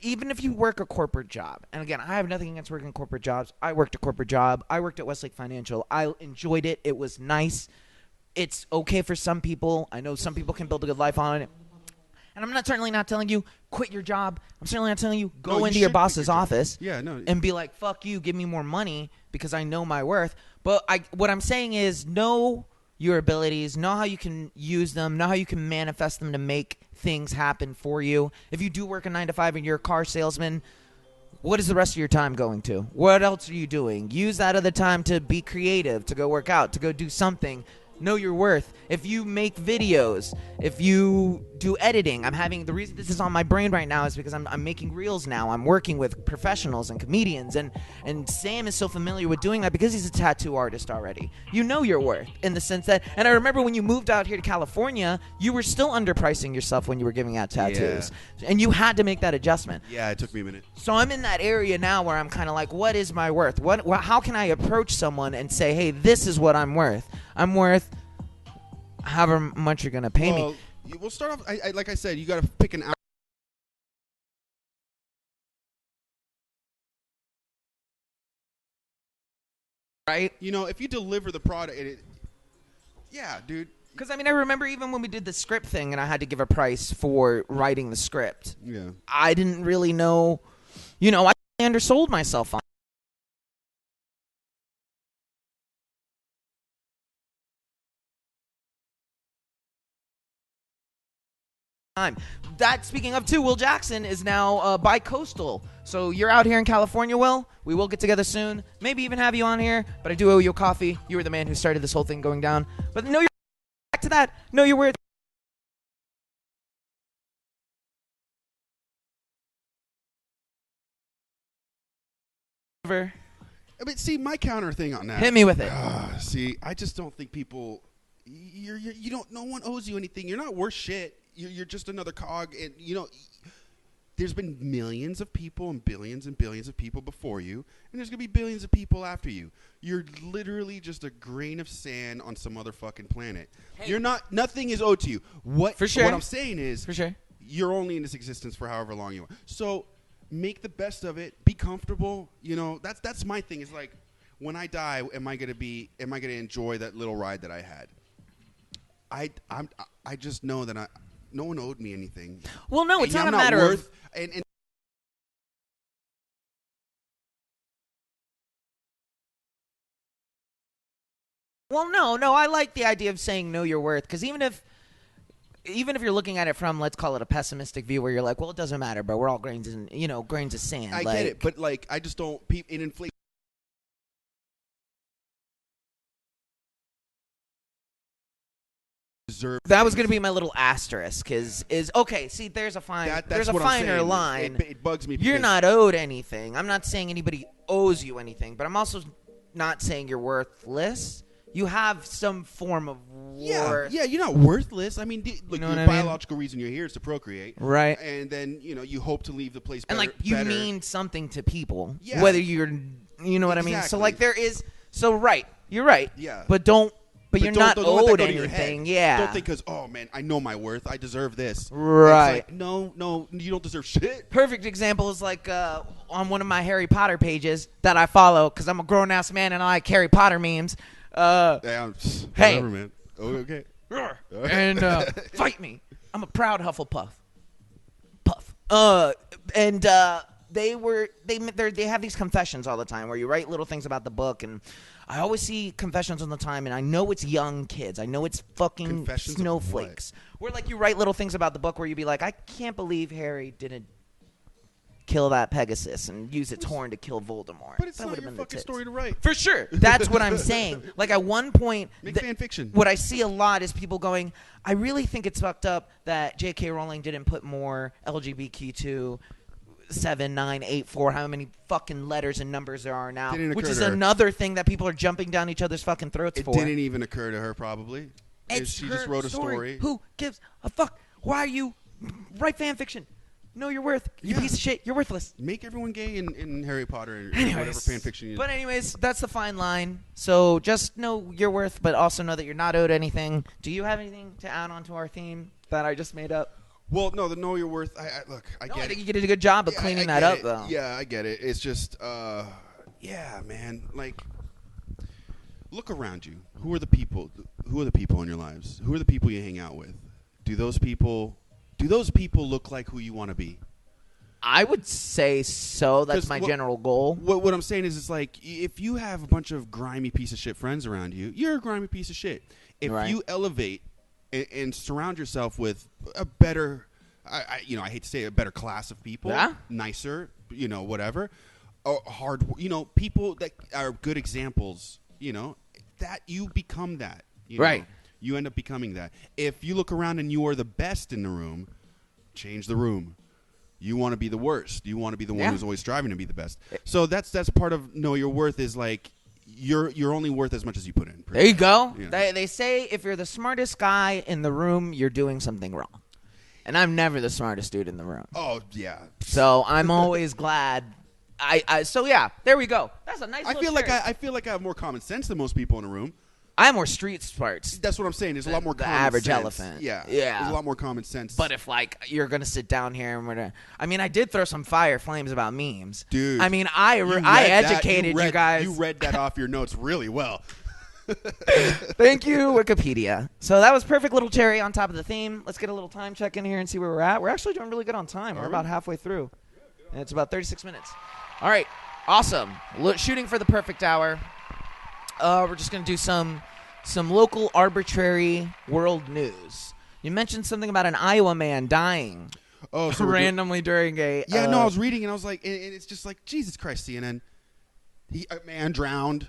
even if you work a corporate job, and again, I have nothing against working corporate jobs. I worked a corporate job. I worked at Westlake Financial. I enjoyed it. It was nice. It's okay for some people. I know some people can build a good life on it. And I'm certainly not telling you quit your job. I'm certainly not telling you go into your boss's office and be like, fuck you, give me more money because I know my worth. But what I'm saying is know your abilities, know how you can use them, know how you can manifest them to make things happen for you. If you do work a 9 to 5 and you're a car salesman, what is the rest of your time going to? What else are you doing? Use that other time to be creative, to go work out, to go do something. Know your worth. If you make videos, if you do editing, the reason this is on my brain right now is because I'm making reels now. I'm working with professionals and comedians, and Sam is so familiar with doing that because he's a tattoo artist already. You know your worth in the sense that, and I remember when you moved out here to California, you were still underpricing yourself when you were giving out tattoos, and you had to make that adjustment.
Yeah, it took me a minute.
So I'm in that area now where I'm kind of like, what is my worth? How can I approach someone and say, hey, this is what I'm worth? I'm worth however much you're going to pay me.
We'll start off, like I said, you got to pick an hour.
Right?
You know, if you deliver the product, yeah, dude.
Because, I remember even when we did the script thing and I had to give a price for writing the script.
Yeah.
I didn't really know, I undersold myself on. That, speaking of too, Will Jackson is now bi-coastal. So you're out here in California, Will. We will get together soon. Maybe even have you on here. But I do owe you a coffee. You were the man who started this whole thing going down. But know your back to that. Know your worth.
See, my counter thing on that.
Hit me with it.
See, I just don't think people. You don't. No one owes you anything. You're not worth shit. You're just another cog, and there's been millions of people and billions of people before you, and there's gonna be billions of people after you. You're literally just a grain of sand on some other fucking planet. Hey. You're not. Nothing is owed to you.
For sure.
What I'm saying is,
for sure,
you're only in this existence for however long you want. So make the best of it. Be comfortable. That's my thing. Is like, when I die, am I gonna enjoy that little ride that I had? I just know that no one owed me anything.
Well, no, it's not a matter of...
And
well, no, I like the idea of saying know your worth, because even if you're looking at it from, let's call it a pessimistic view, where you're like, well, it doesn't matter, but we're all grains of sand.
I get it, but I just don't... In inflation...
That was going to be my little asterisk. Okay? See, there's a there's a finer line.
It bugs me.
You're not owed anything. I'm not saying anybody owes you anything, but I'm also not saying you're worthless. You have some form of worth.
Yeah, you're not worthless. The biological reason you're here is to procreate,
right?
And then you hope to leave the place better.
And you mean something to people,
yeah.
Whether you're, what I mean. So there is. So right, you're right.
Yeah,
but don't. But you're not owed anything, yeah.
Don't think because, oh, man, I know my worth. I deserve this.
Right.
It's like, no, you don't deserve shit.
Perfect example is like on one of my Harry Potter pages that I follow, because I'm a grown-ass man and I like Harry Potter memes.
Whatever, man. Oh, okay.
And fight me. I'm a proud Hufflepuff. Puff. And they have these confessions all the time where you write little things about the book, and I always see confessions all the time, and I know it's young kids. I know it's fucking
confessions
snowflakes. Where you write little things about the book where you'd be like, I can't believe Harry didn't kill that Pegasus and use its horn to kill Voldemort.
But it's
that
not
would've
your
been the
fucking
tits.
story to write.
For sure. That's what I'm saying. Like, at one point,
Make fan fiction.
what I see a lot is people going, I really think it's fucked up that J.K. Rowling didn't put more LGBTQ 7, 9, 8, 4, how many fucking letters and numbers there are now,
Didn't
which
occur
is
to her.
another thing that people are jumping down each other's fucking throats
It
for.
didn't even occur to her, probably.
It's
She
her
just wrote a story.
Who gives a fuck? Why are you write fan fiction? Know your worth. You
Yeah.
piece of shit. You're worthless.
Make everyone gay in Harry Potter or
Anyways,
whatever fan fiction you
But anyways, that's the fine line. So just know your worth, but also know that you're not owed anything. Do you have anything to add on to our theme that I just made up?
Well, no, the know your worth. Look, I
No,
get
I
it.
think you did a good job of cleaning that
get
up,
it.
though.
Yeah, I get it. It's just, yeah, man. Like, look around you. Who are the people? Who are the people in your lives? Who are the people you hang out with? Do those people look like who you want to be?
I would say so. That's
'Cause
my general goal.
What I'm saying is, it's like if you have a bunch of grimy piece of shit friends around you, you're a grimy piece of shit. If
Right.
you elevate and surround yourself with a better, I hate to say it, a better class of people,
Yeah.
nicer, whatever, hard, people that are good examples, that you become that,
Right.
You end up becoming that. If you look around and you are the best in the room, change the room. You want to be the worst. You want to be the one
Yeah.
who's always striving to be the best. So that's part of know your worth is like you're only worth as much as you put in.
There you go.
Yeah.
They say if you're the smartest guy in the room, you're doing something wrong. And I'm never the smartest dude in the room.
Oh yeah.
So I'm always glad. So yeah, there we go. That's a nice.
I feel like I have more common sense than most people in a room.
I have more street smarts.
That's what I'm saying. There's a lot more
The
common
average
sense.
elephant.
Yeah.
Yeah.
There's a lot more common sense.
But if like you're gonna sit down here and we're gonna, I mean, I did throw some fire flames about memes,
dude.
I mean,
you
I
read that-
educated you guys.
You read that off your notes really well.
Thank you, Wikipedia. So that was perfect little cherry on top of the theme. Let's get a little time check in here and see where we're at. We're actually doing really good on time. We're about halfway through, and it's about 36 minutes. All right, awesome. Shooting for the perfect hour. We're just gonna do some local arbitrary world news. You mentioned something about an Iowa man dying
Oh, so
randomly during a.
Yeah, no, I was reading and I was like, and it's just like, Jesus Christ, CNN. A man drowned.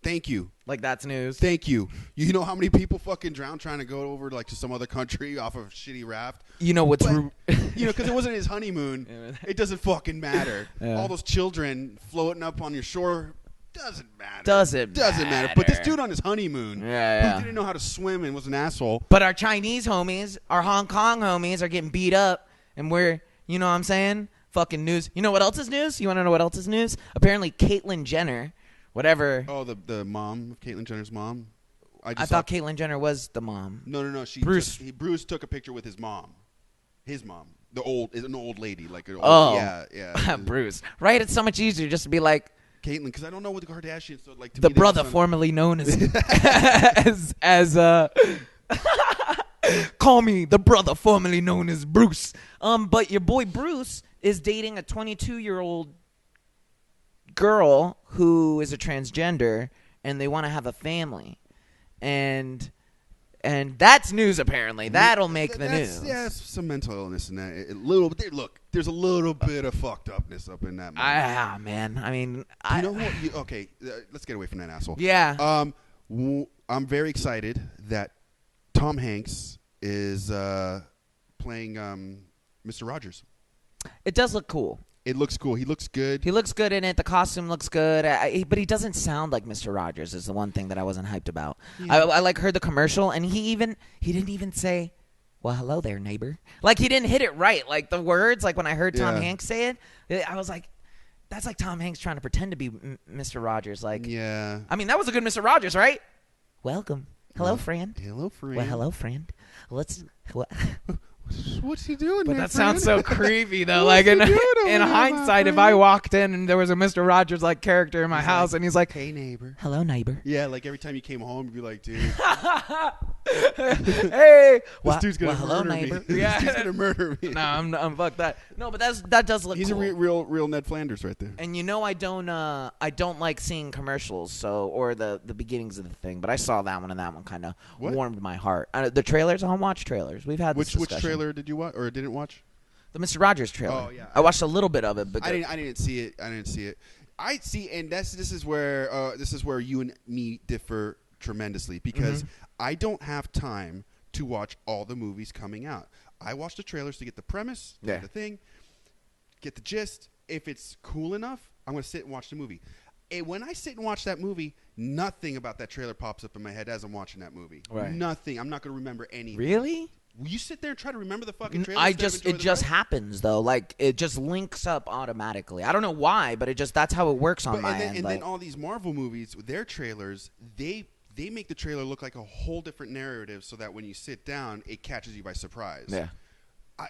Thank you.
Like that's news.
Thank you. You know how many people fucking drowned trying to go over like to some other country off of a shitty raft?
You know what's.
But, because it wasn't his honeymoon. It doesn't fucking matter.
Yeah.
All those children floating up on your shore doesn't matter.
Doesn't
matter. But this dude on his honeymoon,
Yeah.
who didn't know how to swim and was an asshole.
But our Chinese homies, our Hong Kong homies are getting beat up, and we're, you know what I'm saying? Fucking news. You know what else is news? You want to know what else is news? Apparently, Caitlyn Jenner, whatever.
Oh, the mom, Caitlyn Jenner's mom.
I thought Caitlyn Jenner was the mom.
No.
Bruce.
Bruce took a picture with his mom. His mom. An old lady. Like an old,
Oh.
Yeah.
Bruce. Right? It's so much easier just to be like,
Caitlyn, because I don't know what the Kardashians. So like to
the
me, they
brother
sound-
formerly known as call me the brother formerly known as Bruce. But your boy Bruce is dating a 22-year-old girl who is a transgender, and they want to have a family, and that's news apparently. That'll make the news.
Yeah, it's some mental illness in that. Look, there's a little bit of fucked upness up in that.
Man. I mean,
You know what? Okay, let's get away from that asshole.
Yeah.
I'm very excited that Tom Hanks is playing Mr. Rogers.
It does look cool.
It looks cool. He looks good.
He looks good in it. The costume looks good, but he doesn't sound like Mr. Rogers. Is the one thing that I wasn't hyped about.
Yeah.
I like heard the commercial, and he didn't even say, "Well, hello there, neighbor." Like he didn't hit it right. Like the words, like when I heard Tom
Yeah.
Hanks say it, I was like, "That's like Tom Hanks trying to pretend to be Mr. Rogers." Like,
Yeah.
I mean, that was a good Mr. Rogers, right? Welcome, hello, friend.
Hello, friend.
Well, hello, friend. Let's.
What's he doing?
But
there,
that sounds so
friend?
creepy, though.
What's
Like
he
in
doing over there, my
hindsight, if
friend?
I walked in and there was a Mr. Rogers like character in my
He's
house,
like,
and he's like,
Hey, neighbor.
"Hello, neighbor."
Yeah, like every time you came home, you'd be like, dude,
Hey,
this dude's gonna
hello,
murder
neighbor.
me.
Yeah.
This dude's gonna murder me.
No, I'm fuck that. No, but that does look.
He's
cool.
a real Ned Flanders right there.
And you know, I don't like seeing commercials, or the beginnings of the thing. But I saw that one, and that one kind of
What?
warmed my heart. The trailers, I don't watch trailers. We've had
Which
this discussion.
trailer did you watch or didn't watch?
The Mr. Rogers trailer.
Oh, yeah.
I watched a little bit of it, but
I didn't see it. I see, and this is where you and me differ tremendously because I don't have time to watch all the movies coming out. I watch the trailers to get the premise, get the thing, get the gist. If it's cool enough, I'm going to sit and watch the movie. And when I sit and watch that movie, nothing about that trailer pops up in my head as I'm watching that movie. Right. Nothing. I'm not going to remember anything.
Really?
Will you sit there and try to remember the fucking trailer?
It just happens though. Like it just links up automatically. I don't know why, but that's how it works on my end.
And then all these Marvel movies, their trailers, they make the trailer look like a whole different narrative, so that when you sit down, it catches you by surprise. Yeah.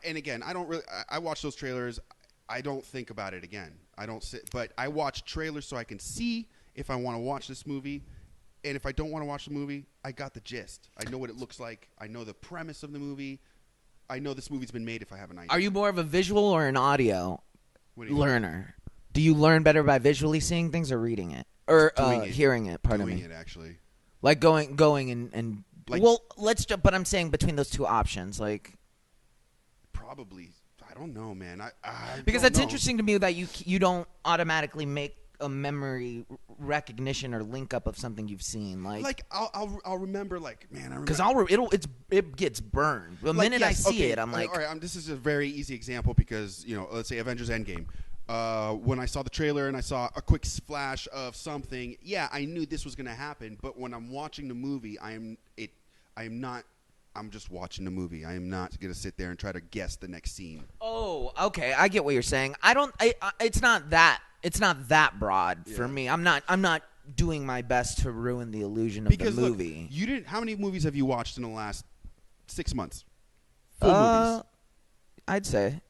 And again, I watch those trailers. I don't think about it again. I don't sit, but I watch trailers so I can see if I want to watch this movie. And if I don't want to watch the movie, I got the gist. I know what it looks like. I know the premise of the movie. I know this movie's been made if I have an idea.
Are you more of a visual or an audio learner? Do you learn better by visually seeing things or reading it? Or hearing it, pardon me.
Doing it, actually.
Like going and like, well, let's jump, but I'm saying between those two options, like.
Probably. I don't know, man.
Because that's interesting to me that you don't automatically make a memory recognition or link up of something you've seen, like
I'll remember, like, man, I remember
because it gets burned the minute I see it. I'm like,
all right, this is a very easy example because let's say Avengers Endgame. When I saw the trailer and I saw a quick flash of something, yeah, I knew this was going to happen. But when I'm watching the movie, I'm just watching the movie. I am not going to sit there and try to guess the next scene.
Oh, okay, I get what you're saying. It's not that broad for me. I'm not doing my best to ruin the illusion of the movie.
Look, you didn't. How many movies have you watched in the last 6 months? Full movies.
I'd say.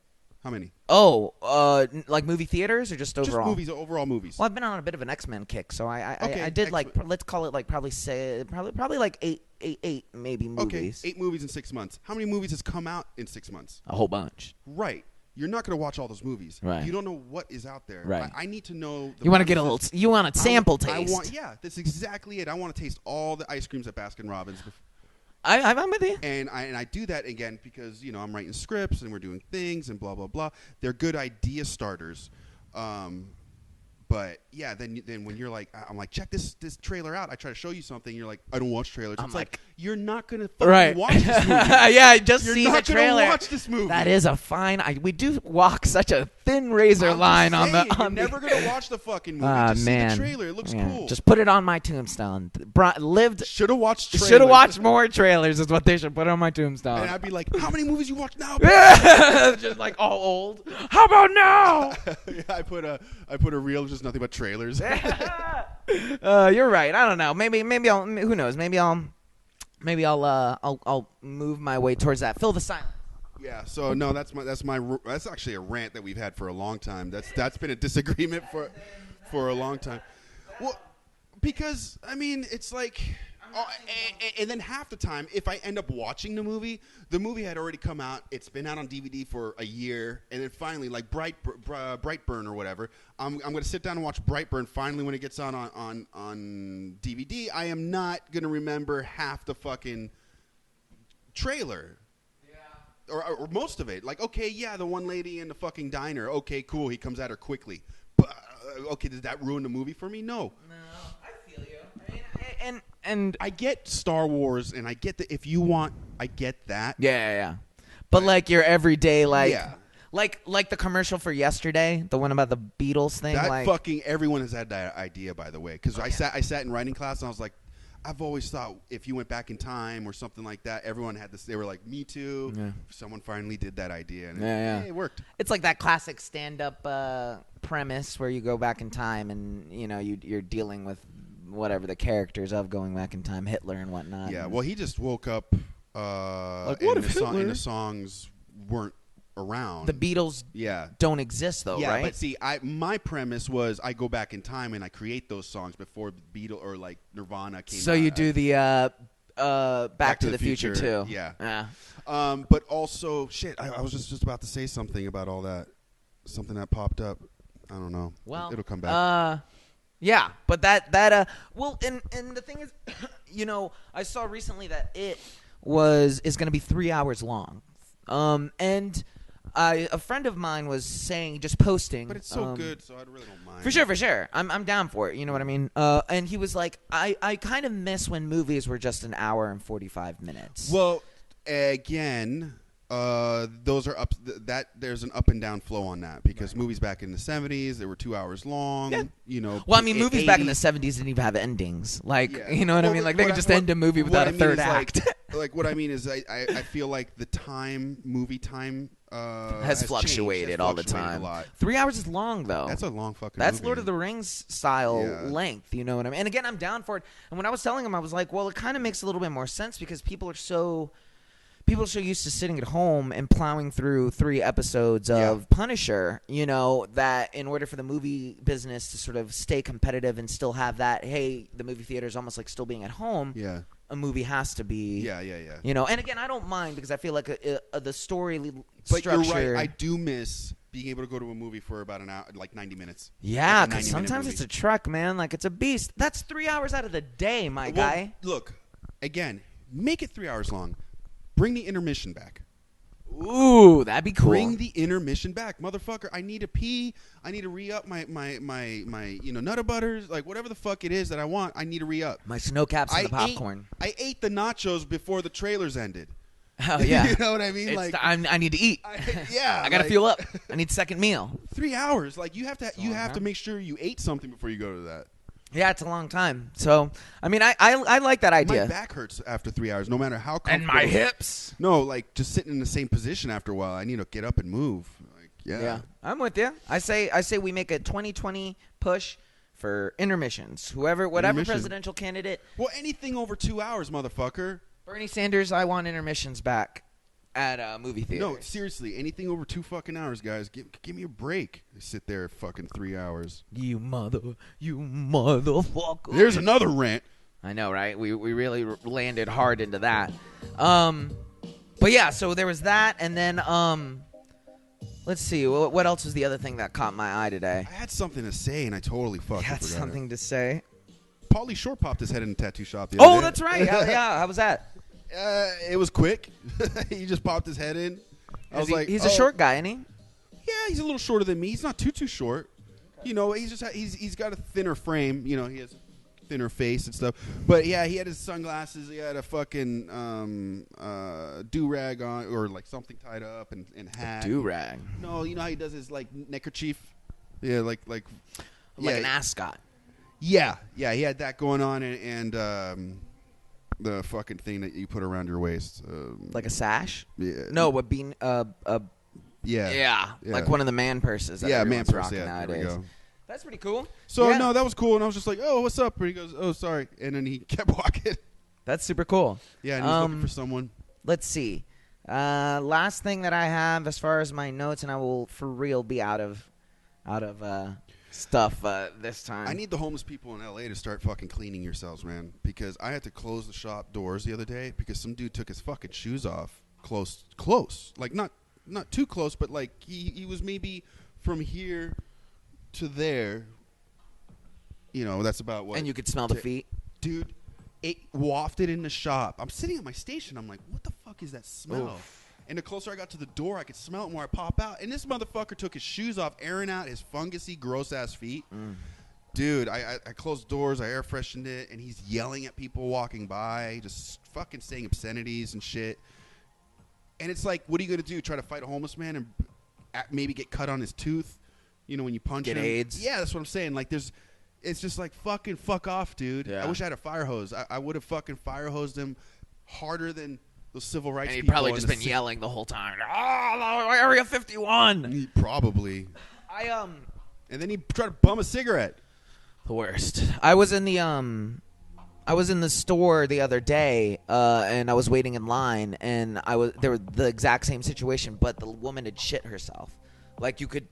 How many?
Oh, like movie theaters or just overall?
Just movies, overall movies.
Well, I've been on a bit of an X-Men kick, so I did like, let's call it like probably like eight maybe movies.
Okay, 8 movies in 6 months. How many movies has come out in 6 months?
A whole bunch.
Right. You're not going to watch all those movies.
Right.
You don't know what is out there.
Right.
I need to know.
You want to get a little. You want a sample taste.
Yeah, that's exactly it. I want to taste all the ice creams at Baskin Robbins.
I'm with you.
And I do that again because I'm writing scripts and we're doing things and blah blah blah. They're good idea starters. But yeah, then when you're like, I'm like, check this trailer out. I try to show you something. You're like, I don't watch trailers. It's like you're not gonna fucking watch this movie.
Yeah, just
you're
see
not
the trailer.
Gonna watch this movie.
That is a fine. We do walk such a thin razor line on the.
You're never gonna watch the fucking movie. Just see the trailer. It looks cool.
Just put it on my tombstone.
Should have watched.
Should have watched more trailers. Is what they should put on my tombstone.
And I'd be like, how many movies you watch now?
Just like all old. How about now?
Yeah, I put a reel of just nothing but trailers.
You're right. I don't know. Maybe I'll. Who knows? Maybe I'll move my way towards that. Fill the silence.
Yeah. So no, that's actually a rant that we've had for a long time. That's been a disagreement for a long time. Well, because I mean, it's like. And then half the time, if I end up watching the movie had already come out. It's been out on DVD for a year, and then finally, like Brightburn or whatever, I'm going to sit down and watch Brightburn. Finally, when it gets on DVD, I am not going to remember half the fucking trailer. Yeah. Or most of it. Like, okay, yeah, the one lady in the fucking diner. Okay, cool. He comes at her quickly. But okay, does that ruin the movie for me? No.
I feel you. I mean, and
I get Star Wars, and I get that if you want, I get that.
Yeah. But like your everyday, like, like the commercial for yesterday, the one about the Beatles thing.
That fucking everyone has had that idea, by the way. Because I sat in writing class, and I was like, I've always thought if you went back in time or something like that, everyone had this. They were like, me too. Yeah. Someone finally did that idea, and it worked.
It's like that classic stand-up premise where you go back in time, and you're dealing with whatever the characters of going back in time, Hitler and whatnot.
Yeah, well, he just woke up and the songs weren't around.
The Beatles don't exist, though, right?
But see, my premise was I go back in time and I create those songs before Beatles or like Nirvana came out.
So you do the Back to the Future, too.
Yeah. But also, shit, I was just about to say something about all that. Something that popped up. I don't know.
Well,
it'll come back.
Yeah, but and the thing is, I saw recently that it is going to be 3 hours long, and A friend of mine was saying, just posting.
But it's so good, so I really don't mind.
For sure. I'm down for it. You know what I mean? And he was like, I kind of miss when movies were just an hour and 45 minutes.
Well, again, those are up. There's an up and down flow on that because movies back in the 70s they were 2 hours long.
Yeah.
You know.
Well, I mean, movies back in the 70s didn't even have endings. Like,
Yeah.
you know what I mean? Like, they could just end a movie without a third act.
Like what I mean is, I feel like the movie time
has fluctuated all the time.
A lot.
3 hours is long, though.
That's a long fucking.
That's
movie.
Lord of the Rings style length. You know what I mean? And again, I'm down for it. And when I was telling him, I was like, well, it kind of makes a little bit more sense because people are so used to sitting at home and plowing through 3 episodes of Punisher, you know, that in order for the movie business to sort of stay competitive and still have that, hey, the movie theater is almost like still being at home.
Yeah.
A movie has to be, you know, and again, I don't mind because I feel like the story structure.
But you're right. I do miss being able to go to a movie for about an hour, like 90 minutes.
Yeah, because sometimes it's a trek, man. Like, it's a beast. That's 3 hours out of the day, my guy.
Look, again, make it 3 hours long. Bring the intermission back.
Ooh, that'd be cool.
Bring the intermission back, motherfucker. I need to pee. I need to re-up my Nutter Butters, like whatever the fuck it is that I want. I need to re-up.
My snow caps and the popcorn.
I ate the nachos before the trailers ended.
Oh yeah,
you know what I mean?
I need to eat. I gotta fuel up. I need second meal.
3 hours, like you have to make sure you ate something before you go to that.
Yeah, it's a long time. So, I mean, I like that idea.
My back hurts after 3 hours, no matter how comfortable.
And my hips.
No, like just sitting in the same position after a while. I need to get up and move. Like, yeah,
I'm with you. I say we make a 2020 push for intermissions. Whatever presidential candidate.
Well, anything over 2 hours, motherfucker.
Bernie Sanders, I want intermissions back at movie theaters.
No, seriously, anything over 2 fucking hours, guys. Give me a break. Sit there fucking 3 hours.
You motherfucker.
There's another rant.
I know, right? We really landed hard into that. But yeah, so there was that, and then let's see, what else was the other thing that caught my eye today?
I had something to say, and I totally fucking forgot.
Something to say.
Pauly Shore popped his head in a tattoo shop the other day.
Oh, that's right. Yeah, how was that?
It was quick. He just popped his head in.
He's a short guy, isn't he?
Yeah, he's a little shorter than me. He's not too short. You know, he's got a thinner frame. You know, he has a thinner face and stuff. But yeah, he had his sunglasses. He had a fucking do-rag on, or like something tied up, and hat.
Do-rag?
No, you know how he does his like neckerchief. Yeah, like
an ascot.
Yeah, he had that going on, and the fucking thing that you put around your waist,
like a sash.
Yeah.
No, a bean.
Yeah.
Like one of the man purses. That
man purse.
rocking
Yeah,
nowadays.
there we go.
That's pretty cool.
So no, that was cool, and I was just like, "Oh, what's up?" And he goes, "Oh, sorry," and then he kept walking.
That's super cool.
Yeah, and he's looking for someone.
Let's see. Last thing that I have as far as my notes, and I will for real be out of stuff this time.
I need the homeless people in LA to start fucking cleaning yourselves, man, because I had to close the shop doors the other day because some dude took his fucking shoes off close, like not too close, but like he was maybe from here to there. You know, that's about what.
And you could smell the feet,
dude. It wafted in the shop. I'm sitting at my station. I'm like, what the fuck is that smell? Oof. And the closer I got to the door, I could smell it more. I pop out, and this motherfucker took his shoes off, airing out his fungusy, gross-ass feet. Dude, I closed doors, I air freshened it, and he's yelling at people walking by, just fucking saying obscenities and shit. And it's like, what are you going to do? Try to fight a homeless man and maybe get cut on his tooth? You know, when you punch him?
Get AIDS?
Yeah, that's what I'm saying. Like, it's just like, fucking fuck off, dude. Yeah. I wish I had a fire hose. I would have fucking fire hosed him harder than those civil rights people.
And he'd probably just been yelling the whole time. Oh, Area 51.
Probably. And then he tried to bum a cigarette.
The worst. I was in the store the other day, and I was waiting in line, and there was the exact same situation, but the woman had shit herself. Like you could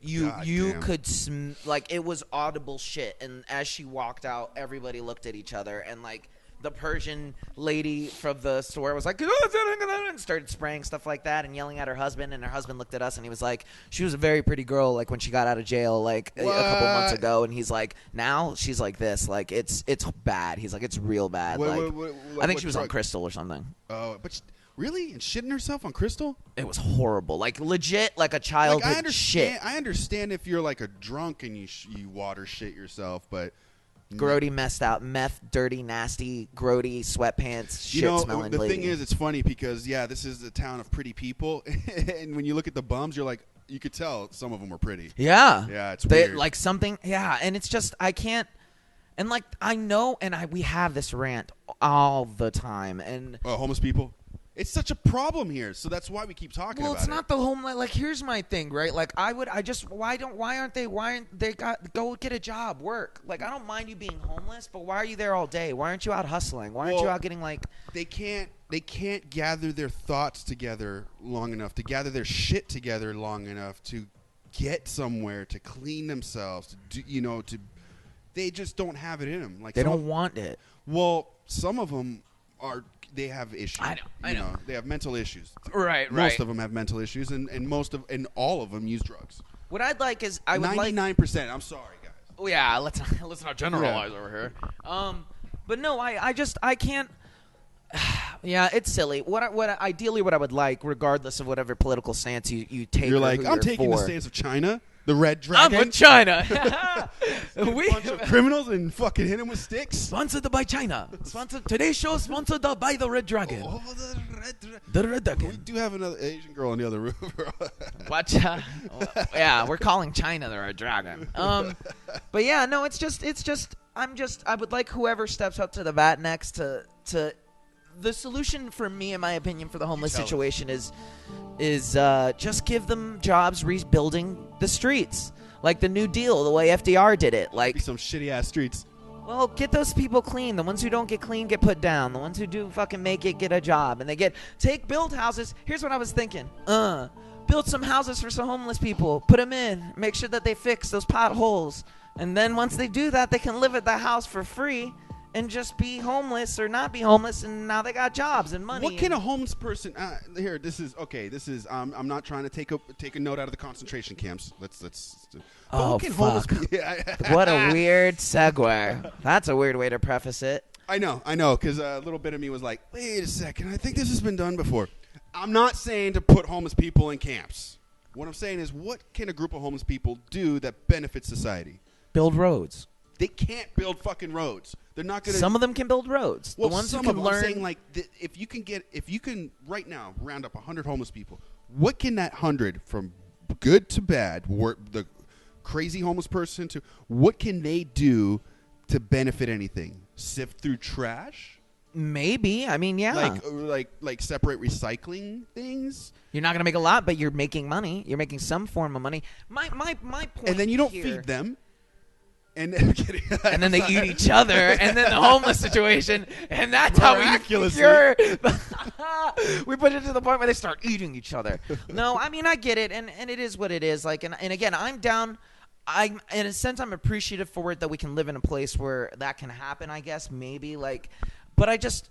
like it was audible shit, and as she walked out, everybody looked at each other, and like the Persian lady from the store was like, and started spraying stuff like that and yelling at her husband, and her husband looked at us and he was like, she was a very pretty girl, like when she got out of jail like a couple months ago, and he's like, now she's like this, like it's bad. He's like, it's real bad. I think she was on crystal or something.
Oh, but Really? And shitting herself on Crystal?
It was horrible. Like, legit, like a child
Like,
shit.
I understand if you're like a drunk and you water shit yourself, but
Grody, messed out, meth, dirty, nasty, grody, sweatpants, shit-smelling
the
lady.
thing is, it's funny because, this is a town of pretty people. And when you look at the bums, you're like, you could tell some of them are pretty.
Yeah.
Yeah, it's weird.
Like something, and it's just, I can't, and like, I know, and we have this rant all the time, and
homeless people. It's such a problem here, so that's why we keep talking about it.
Well, it's not the homeless. Like, here's my thing, right? Like, why aren't they go get a job, work? Like, I don't mind you being homeless, but why are you there all day? Why aren't you out hustling? Why aren't you out getting like?
They can't gather their thoughts together long enough, to gather their shit together long enough to get somewhere, to clean themselves, to do, they just don't have it in them. Like,
they don't want it.
Well, some of them they have issues.
I know.
They have mental issues.
Right.
Most of them have mental issues, and all of them use drugs.
What I'd like is
99%. I'm sorry, guys.
Oh yeah, let's not generalize over here. But no, I can't. Yeah, it's silly. What ideally what I would like, regardless of whatever political stance you take.
You're like, I'm taking the stance of China. The Red Dragon.
I'm with China.
A bunch of criminals and fucking hit them with sticks.
Sponsored by China. Today's show sponsored by the Red Dragon. The Red Dragon.
We do have another Asian girl in the other room.
Watch out. Yeah, we're calling China the Red Dragon. But yeah, no, it's just I would like whoever steps up to the bat next to the solution for me, in my opinion, for the homeless situation is just give them jobs rebuilding the streets, like the New Deal, the way FDR did it. Like
some shitty ass streets.
Well, get those people clean. The ones who don't get clean get put down. The ones who do fucking make it get a job, and build houses. Here's what I was thinking. Build some houses for some homeless people. Put them in. Make sure that they fix those potholes, and then once they do that, they can live at the house for free. And just be homeless or not be homeless, and now they got jobs and money.
What can a homeless person? This is. I'm not trying to take a note out of the concentration camps. Let's.
Oh fuck! What a weird segue. That's a weird way to preface it.
I know, because a little bit of me was like, wait a second, I think this has been done before. I'm not saying to put homeless people in camps. What I'm saying is, what can a group of homeless people do that benefits society?
Build roads.
They can't build fucking roads. They're not going to.
Some of them can build roads.
Well,
the ones
who
can learn.
I'm saying, like, if you can right now round up 100 homeless people, what can that 100 from good to bad, the crazy homeless person to, what can they do to benefit anything? Sift through trash?
Maybe. I mean, yeah.
Like separate recycling things.
You're not going to make a lot, but you're making money. You're making some form of money. My point.
And then you don't feed them. And then,
and then they eat each other, and then the homeless situation, and that's how we cure. We push it to the point where they start eating each other. No, I mean, I get it, and it is what it is. Like, and again, I'm down. In a sense, I'm appreciative for it that we can live in a place where that can happen. I guess maybe but I just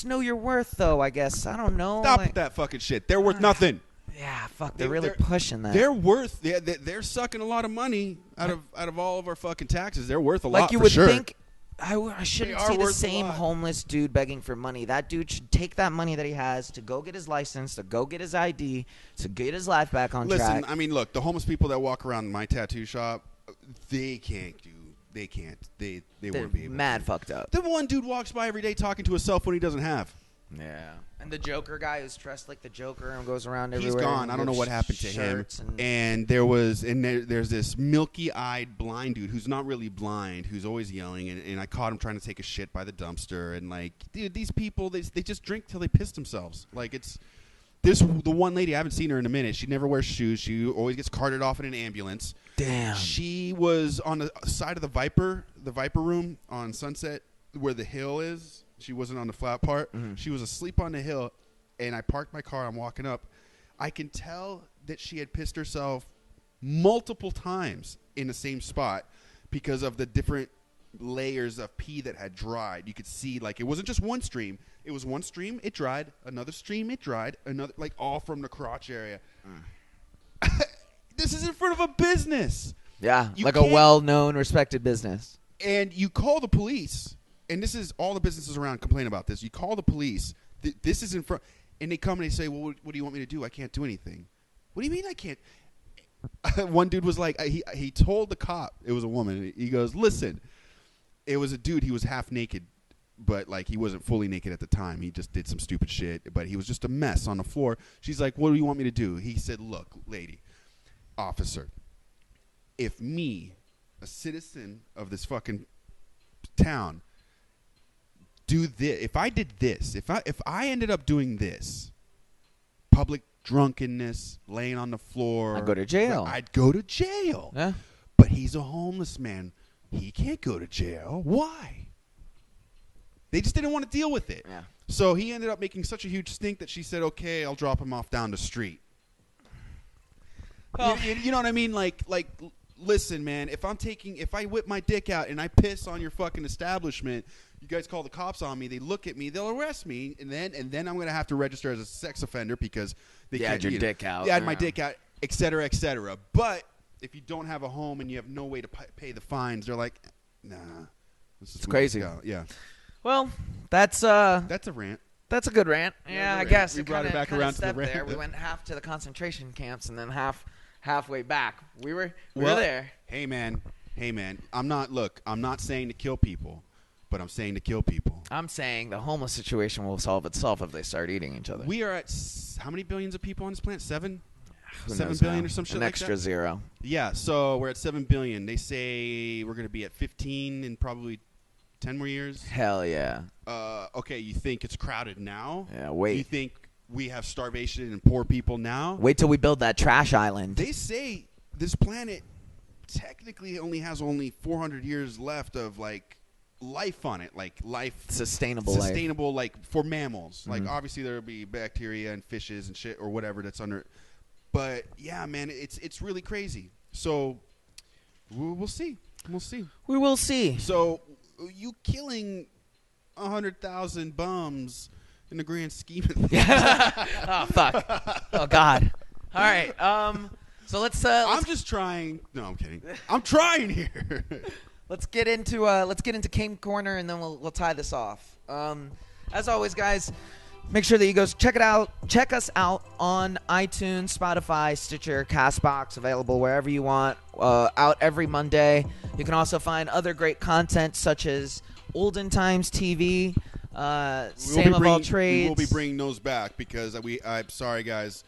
know your worth, though. I guess I don't know.
Stop that fucking shit. They're worth nothing.
Yeah, fuck. They're really pushing that.
They're worth. They're sucking a lot of money out of all of our fucking taxes. They're worth a lot.
Like you
for
would
sure.
think. I shouldn't see the same homeless dude begging for money. That dude should take that money that he has to go get his license, to go get his ID, to get his life back on track.
Listen, I mean, look, the homeless people that walk around my tattoo shop, they can't. They won't be able
mad
to.
Fucked up.
The one dude walks by every day talking to a cell phone he doesn't have.
Yeah. And the Joker guy who's dressed like the Joker and goes around everywhere.
He's gone. I don't know what happened to him. And there's this milky-eyed blind dude who's not really blind, who's always yelling. And I caught him trying to take a shit by the dumpster. And like, dude, these people, they just drink till they piss themselves. Like the one lady, I haven't seen her in a minute. She never wears shoes. She always gets carted off in an ambulance.
Damn.
She was on the side of the Viper room on Sunset where the hill is. She wasn't on the flat part. Mm-hmm. She was asleep on the hill, and I parked my car. I'm walking up. I can tell that she had pissed herself multiple times in the same spot because of the different layers of pee that had dried. You could see, like, it wasn't just one stream. It was one stream, it dried. Another stream, it dried. Another, like, all from the crotch area. This is in front of a business.
Yeah, like a well-known, respected business.
And you call the police. And this is all the businesses around complain about this. You call the police. This is in front. And they come and they say, well, what do you want me to do? I can't do anything. What do you mean I can't? One dude was like, he told the cop, it was a woman. He goes, listen, it was a dude. He was half naked, but like he wasn't fully naked at the time. He just did some stupid shit, but he was just a mess on the floor. She's like, what do you want me to do? He said, look, lady, officer, if me, a citizen of this fucking town, do this, if I did this, if I ended up doing this, public drunkenness, laying on the floor,
I'd go to jail.
I'd go to jail.
Yeah.
But he's a homeless man. He can't go to jail. Why? They just didn't want to deal with it.
Yeah.
So he ended up making such a huge stink that she said, okay, I'll drop him off down the street.
Well,
You know what I mean? Like, listen, man, if I whip my dick out and I piss on your fucking establishment, you guys call the cops on me, they look at me, they'll arrest me, and then I'm going to have to register as a sex offender because they
had your dick out.
Yeah, I had my dick out, et cetera, et cetera. But if you don't have a home and you have no way to pay the fines, they're like, nah.
It's crazy.
Yeah.
Well, that's
a rant.
That's a good rant.
Yeah,
I guess
we brought it back around to the rant.
There. We went half to the concentration camps and then halfway back. We were there.
Hey man, I'm not saying to kill people, but I'm saying to kill people.
I'm saying the homeless situation will solve itself if they start eating each other.
We are at how many billions of people on this planet? 7
7
billion or some shit
An
like
extra
that?
zero.
Yeah, so we're at 7 billion. They say we're going to be at 15 in probably 10 more years.
Hell yeah.
Okay, you think it's crowded now?
Yeah, wait.
You think we have starvation and poor people now?
Wait till we build that trash island.
They say this planet technically only has 400 years left of like life on it, like
Sustainable
like for mammals. Like obviously there'll be bacteria and fishes and shit or whatever that's under. But yeah, man, it's really crazy. So we'll see. We'll see.
We will see.
So you killing 100,000 bums in the grand scheme of things.
Oh fuck. Oh god. All right. So let's.
I'm just trying. No, I'm kidding. I'm trying here.
Let's get into Game Corner and then we'll tie this off. As always, guys, make sure that you guys check us out on iTunes, Spotify, Stitcher, Castbox, available wherever you want. Out every Monday. You can also find other great content such as Olden Times TV, Sam of All Trades.
We will be bringing those back because I'm sorry, guys.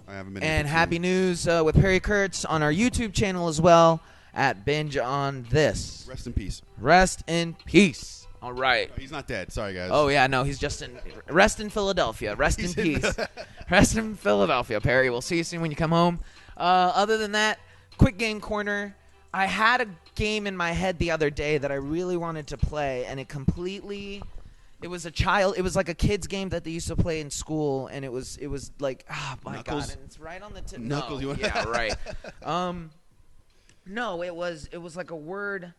I haven't been.
And Happy News with Perry Kurtz on our YouTube channel as well at Binge on This.
Rest in peace.
Rest in peace. All right.
No, he's not dead. Sorry, guys.
Oh, yeah, no, he's just in rest in Philadelphia. Rest in peace. Rest in Philadelphia, Perry. We'll see you soon when you come home. Other than that, quick Game Corner. I had a game in my head the other day that I really wanted to play, and it was like a kid's game that they used to play in school, and it was like, oh my
Knuckles?
god, and it's right on the tip.
Knuckles,
no, yeah, right. No, it was like a word.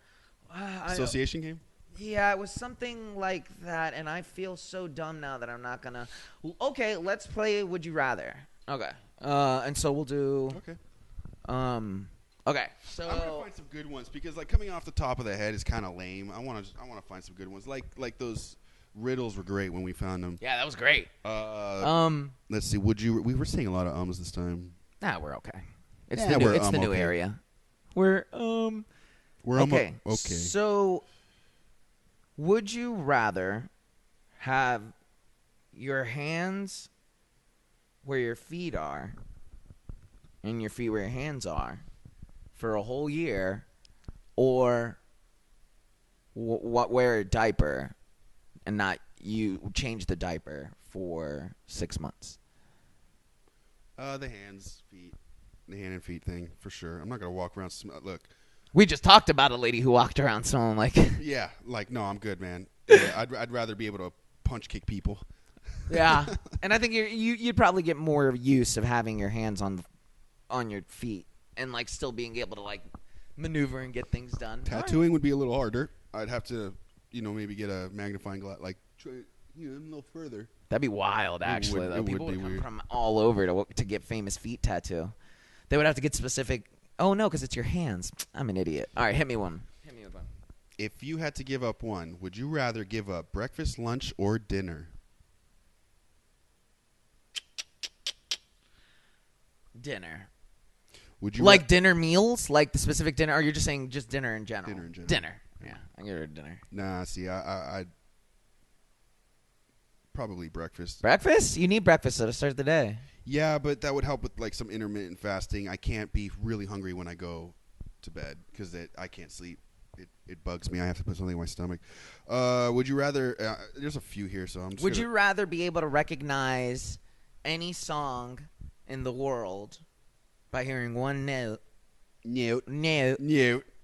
Association game?
Yeah, it was something like that, and I feel so dumb now that I'm not gonna. Okay, let's play Would You Rather. Okay, and so we'll do.
Okay.
Okay, so
I'm gonna find some good ones because like coming off the top of the head is kind of lame. I want to find some good ones. Like those riddles were great when we found them.
yeah, that was great.
Let's see. We were saying a lot of ums this time.
Nah, we're okay. It's
Yeah,
the new
okay.
area. We're okay.
Okay.
So, would you rather have your hands where your feet are and your feet where your hands are for a whole year, or wear a diaper and not you change the diaper for 6 months?
The hand and feet thing for sure. I'm not gonna walk around. Look,
We just talked about a lady who walked around smelling like.
yeah, like no, I'm good, man. Yeah, I'd rather be able to punch kick people.
Yeah, and I think you'd probably get more use of having your hands on your feet and like still being able to like maneuver and get things done.
Tattooing would be a little harder. I'd have to, maybe get a magnifying glass, like try, a little further.
That'd be wild, actually.
It
Though
would
people
be
would come
weird.
from all over to get famous feet tattoo. They would have to get specific. Oh no, because it's your hands. I'm an idiot. All right, hit me one. Hit me with one.
If you had to give up one, would you rather give up breakfast, lunch, or dinner?
Dinner.
Would you
Like dinner meals? Like the specific dinner? Or you're just saying just dinner in general?
Dinner in general.
Dinner. Yeah, I get rid of dinner.
Nah, see, I'd probably breakfast.
Breakfast? You need breakfast to start the day.
Yeah, but that would help with like some intermittent fasting. I can't be really hungry when I go to bed because I can't sleep. It bugs me. I have to put something in my stomach. Would you rather? There's a few here, so I'm just.
Would you rather be able to recognize any song in the world by hearing one note?
Note.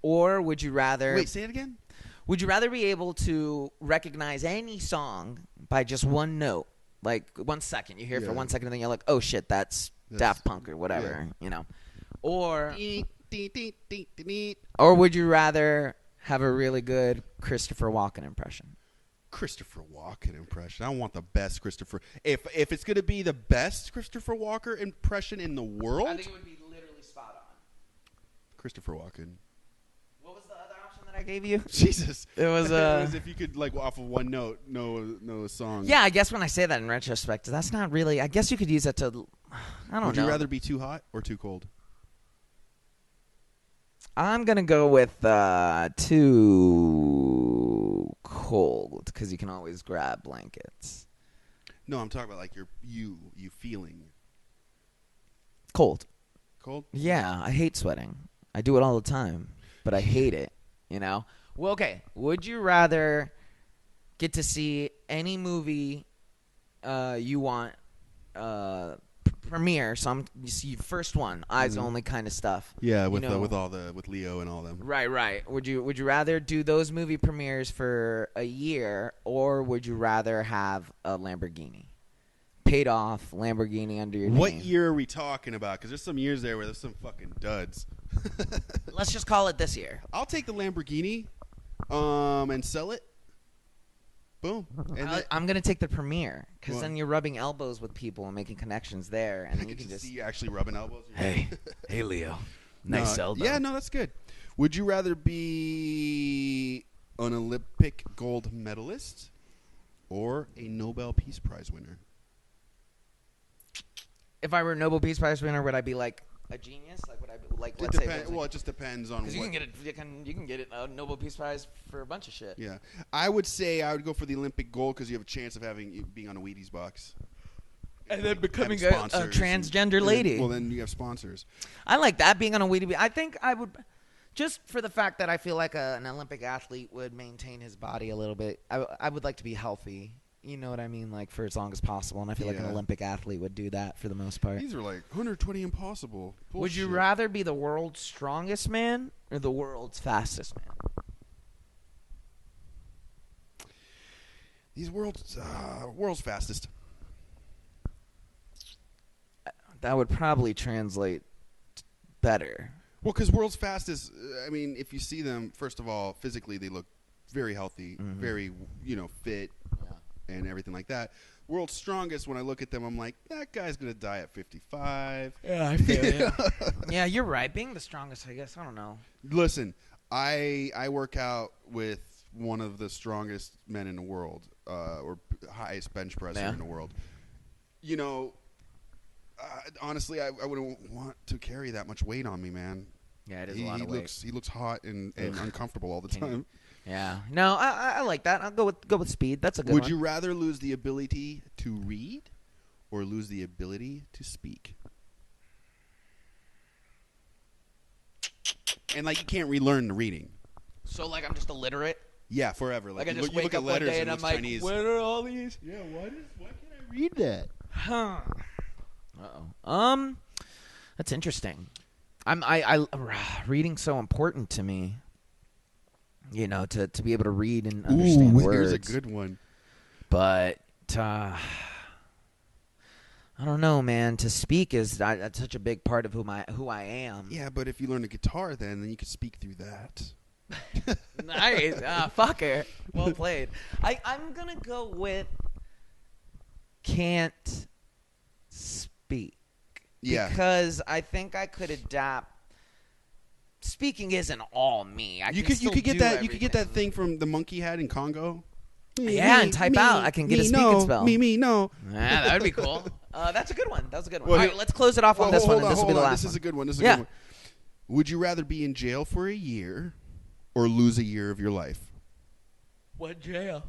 Or would you rather?
Wait, say it again.
Would you rather be able to recognize any song by just one note? Like 1 second, you hear it for 1 second, and then you're like, "Oh shit, that's Daft Punk or whatever," you know. Or would you rather have a really good Christopher Walken impression?
Christopher Walken impression. I want the best Christopher. If it's gonna be the best Christopher Walken impression in the world,
I think it would be literally spot on.
Christopher Walken.
What was the other option that I gave you?
Jesus,
It was
it was if you could like off of one note know a song.
Yeah, I guess when I say that in retrospect, that's not really. I guess you could use that to. I don't know.
Would you rather be too hot or too cold?
I'm gonna go with too cold because you can always grab blankets.
No, I'm talking about like you feeling
Cold.
cold.
Yeah, I hate sweating. I do it all the time, but I hate it. You know. Well, okay. Would you rather get to see any movie you want premiere? So you see first one, eyes only kind of stuff.
Yeah, with
you know,
with Leo and all them.
Right. Would you rather do those movie premieres for a year, or would you rather have a Lamborghini? Paid off Lamborghini under your name.
What year are we talking about? Because there's some years there where there's some fucking duds.
Let's just call it this year.
I'll take the Lamborghini, and sell it. Boom. And
I'm gonna take the premiere because
What?
then you're rubbing elbows with people and making connections there, and then
I
you
can
can just.
see you actually rubbing elbows.
Hey, Leo, nice elbow.
Yeah, no, that's good. Would you rather be an Olympic gold medalist or a Nobel Peace Prize winner?
If I were a Nobel Peace Prize winner, would I be like a genius? Like would I be like? Let's say.
Well, it just depends on.
Because
what.
you can get a Nobel Peace Prize for a bunch of shit.
Yeah, I would say I would go for the Olympic gold because you have a chance of being on a Wheaties box.
And then becoming
Having
a
sponsors
transgender
and
lady.
Well, then you have sponsors.
I like that, being on a Wheaties. I think I would, just for the fact that I feel like an Olympic athlete would maintain his body a little bit. I would like to be healthy. You know what I mean? Like for as long as possible. And I feel like an
Yeah.
Olympic athlete would do that for the most part.
These are like 120 impossible. Bullshit.
Would you rather be the world's strongest man or the world's fastest man?
These world's fastest.
That would probably translate better.
Well, because world's fastest. I mean, if you see them, first of all, physically they look very healthy, very fit, and everything like that. World's strongest. When I look at them, I'm like, that guy's gonna die at 55.
Yeah, I feel it. Yeah, you're right. Being the strongest, I guess. I don't know.
Listen, I work out with one of the strongest men in the world, or highest bench presser in the world. You know, honestly, I wouldn't want to carry that much weight on me, man.
Yeah, it is a lot of weight.
He looks hot and uncomfortable all the time.
Yeah. No, I like that. I'll go with speed. That's a good one.
Would you rather lose the ability to read or lose the ability to speak? And like you can't relearn the reading.
So like I'm just illiterate?
Yeah, forever.
Like I
you
just
look
wake
at
up one
letters
day and I'm
it's
like,
Chinese.
what are all these?
Yeah, why can't I read that?
Huh. That's interesting. Reading's so important to me. You know, to be able to read and understand words.
Here's a good one.
But I don't know, man. To speak is that's such a big part of who I am.
Yeah, but if you learn a guitar, then you could speak through that.
Nice, fucker. Well played. I'm gonna go with can't speak.
Yeah.
Because I think I could adapt. Speaking isn't all me.
You could get that. You could get that thing from the monkey had in Congo.
And type out. I can get a speaking spell.
No.
Yeah, that would be cool. That's a good one. That was a good one.
Well,
All right, let's close it off on this one, and this will be the last
This is a good one. This is a
Yeah.
good one. Would you rather be in jail for a year or lose a year of your life?
What jail?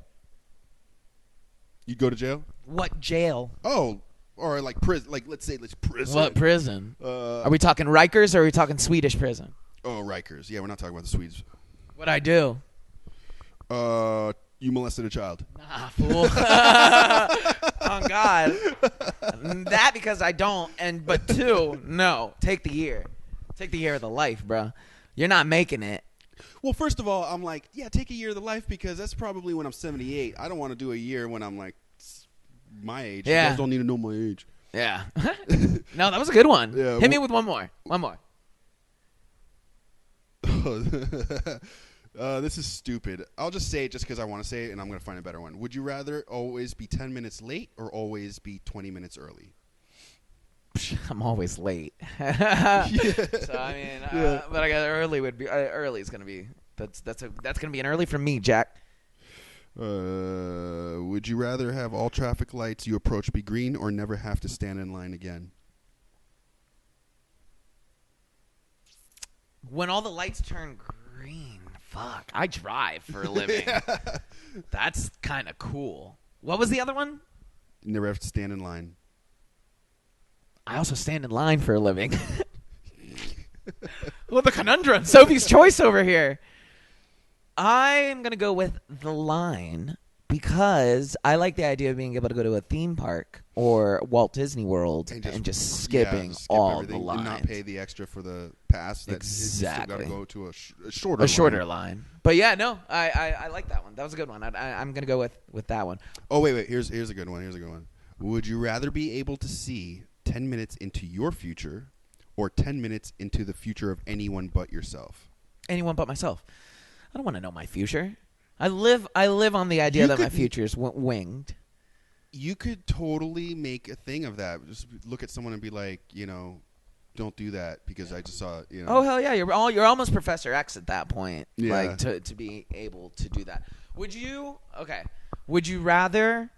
You'd go to jail?
What jail?
Oh, or like prison. Like let's prison.
What prison?
Are
we talking Rikers or are we talking Swedish prison?
Oh, Rikers. Yeah, we're not talking about the Swedes.
What'd I do?
You molested a child.
Nah, fool. Oh, God. That because I don't. But 2, no. Take the year. Take the year of the life, bro. You're not making it.
Well, first of all, I'm like, yeah, take a year of the life because that's probably when I'm 78. I don't want to do a year when I'm like my age.
Yeah.
You guys don't need to know my age.
Yeah. No, that was a good one.
Yeah,
Hit me with one more. One more.
This is stupid. I'll just say it just because I want to say it, and I'm going to find a better one. Would you rather always be 10 minutes late or always be 20 minutes early?
I'm always late. So I mean, but I got early would be early is gonna be that's gonna be an early for me, Jack.
Would you rather have all traffic lights you approach be green or never have to stand in line again?
When all the lights turn green, fuck. I drive for a living. That's kind of cool. What was the other one?
You never have to stand in line.
I also stand in line for a living. Well, the conundrum. Sophie's choice over here. I'm going to go with the line because I like the idea of being able to go to a theme park or Walt Disney World and just skipping all the lines.
And not pay the extra for the pass.
Exactly.
You got to go to a shorter
line. But yeah, no, I like that one. That was a good one. I'm going to go with that one.
Oh, wait. Here's a good one. Would you rather be able to see 10 minutes into your future or 10 minutes into the future of anyone but yourself?
Anyone but myself. I don't want to know my future. I live on the idea that my future is winged.
You could totally make a thing of that. Just look at someone and be like, don't do that because I just saw,
Oh hell yeah, you're almost Professor X at that point.
Yeah.
Like to be able to do that. Would you rather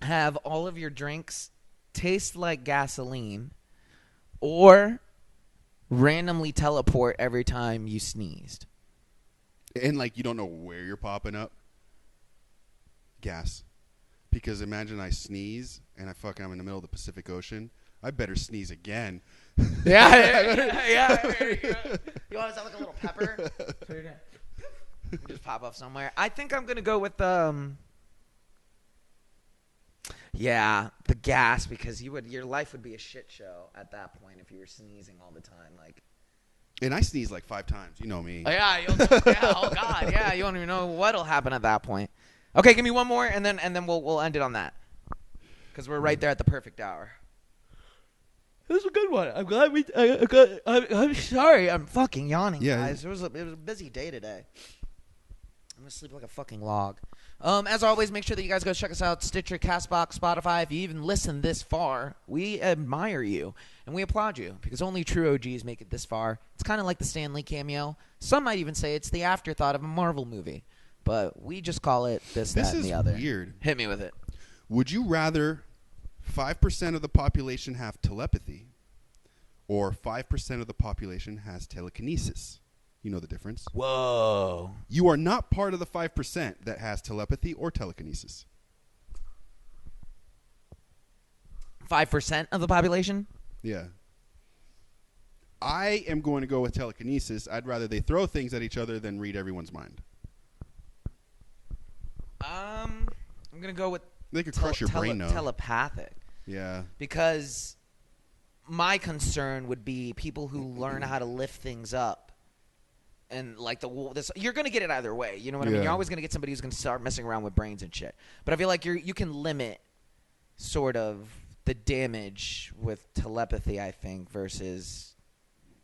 have all of your drinks taste like gasoline or randomly teleport every time you sneezed?
And like you don't know where you're popping up. Gas. Because imagine I sneeze and I'm in the middle of the Pacific Ocean. I better sneeze again.
Yeah. You always have like a little pepper. Just pop up somewhere. I think I'm gonna go with the gas because your life would be a shit show at that point if you were sneezing all the time. Like,
and I sneeze like 5 times. You know me.
Yeah. Oh God. Yeah. You don't even know what'll happen at that point. Okay, give me one more, and then we'll end it on that because we're right there at the perfect hour. This was a good one. I'm glad I'm sorry. I'm fucking yawning, guys. It was a busy day today. I'm gonna sleep like a fucking log. As always, make sure that you guys go check us out. Stitcher, CastBox, Spotify. If you even listen this far, we admire you and we applaud you because only true OGs make it this far. It's kind of like the Stan Lee cameo. Some might even say it's the afterthought of a Marvel movie, but we just call it this, that, and the other.
This is weird.
Hit me with it.
Would you rather 5% of the population have telepathy or 5% of the population has telekinesis? You know the difference.
Whoa.
You are not part of the 5% that has telepathy or telekinesis.
5% of the population?
Yeah. I am going to go with telekinesis. I'd rather they throw things at each other than read everyone's mind.
I'm going to go with
they could crush your brain, though.
Telepathic.
Yeah.
Because my concern would be people who learn how to lift things up. And like you're going to get it either way. You know what I mean? You're always going to get somebody who's going to start messing around with brains and shit. But I feel like you can limit sort of the damage with telepathy, I think, versus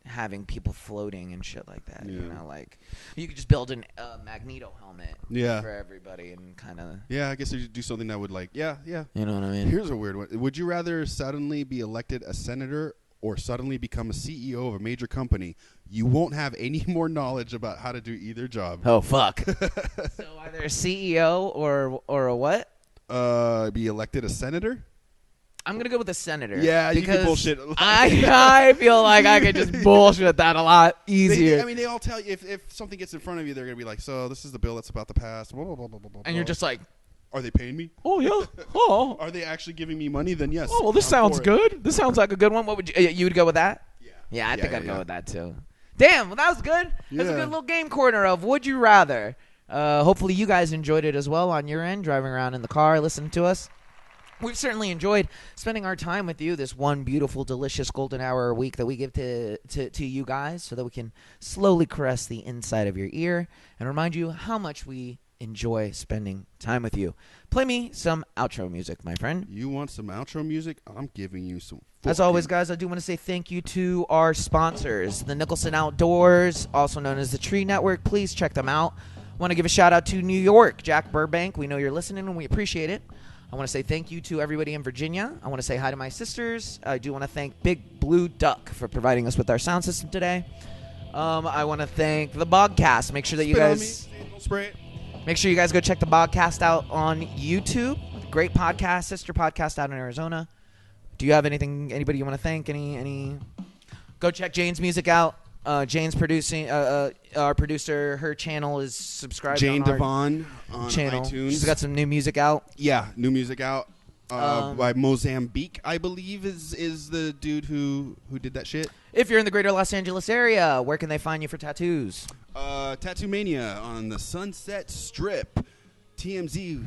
having people floating and shit like that. You know, like you could just build a Magneto helmet for everybody and kind of. Yeah,
I guess you do something that would yeah.
You know what I mean?
Here's a weird one. Would you rather suddenly be elected a senator or suddenly become a CEO of a major company? You won't have any more knowledge about how to do either job.
Oh, fuck. So either a CEO or a what?
Be elected a senator?
I'm gonna go with the senator.
Yeah, you
because
can bullshit a lot.
I feel like I could just bullshit that a lot easier.
They all tell you if something gets in front of you, they're gonna be like, "So this is the bill that's about to pass." Blah, blah, blah, blah, blah, blah.
And you're just like,
"Are they paying me?
oh yeah, oh,
Are they actually giving me money? Then yes."
oh well, this sounds good. This sounds like a good one. What would you would go with that?
Yeah.
Yeah, I think I'd go with that too. Damn, well that was good. That's a good little game corner of Would You Rather. Hopefully you guys enjoyed it as well on your end, driving around in the car, listening to us. We've certainly enjoyed spending our time with you this one beautiful, delicious golden hour a week that we give to you guys so that we can slowly caress the inside of your ear and remind you how much we enjoy spending time with you. Play me some outro music, my friend.
You want some outro music? I'm giving you some.
As always, guys, I do want to say thank you to our sponsors, the Nicholson Outdoors, also known as the Tree Network. Please check them out. I want to give a shout-out to New York, Jack Burbank. We know you're listening, and we appreciate it. I want to say thank you to everybody in Virginia. I want to say hi to my sisters. I do want to thank Big Blue Duck for providing us with our sound system today. I want to thank the Bogcast. Make sure that you guys make sure you guys go check the Bogcast out on YouTube. Great podcast, sister podcast out in Arizona. Do you have anybody you want to thank? Any? Go check Jane's music out. Jane's producing. Our producer, her channel is subscribed.
Jane
on our
Devon on
channel.
iTunes.
She's got some new music out.
Yeah, new music out by Mozambique, I believe is the dude who did that shit.
If you're in the greater Los Angeles area, where can they find you for tattoos?
Tattoo Mania on the Sunset Strip. TMZ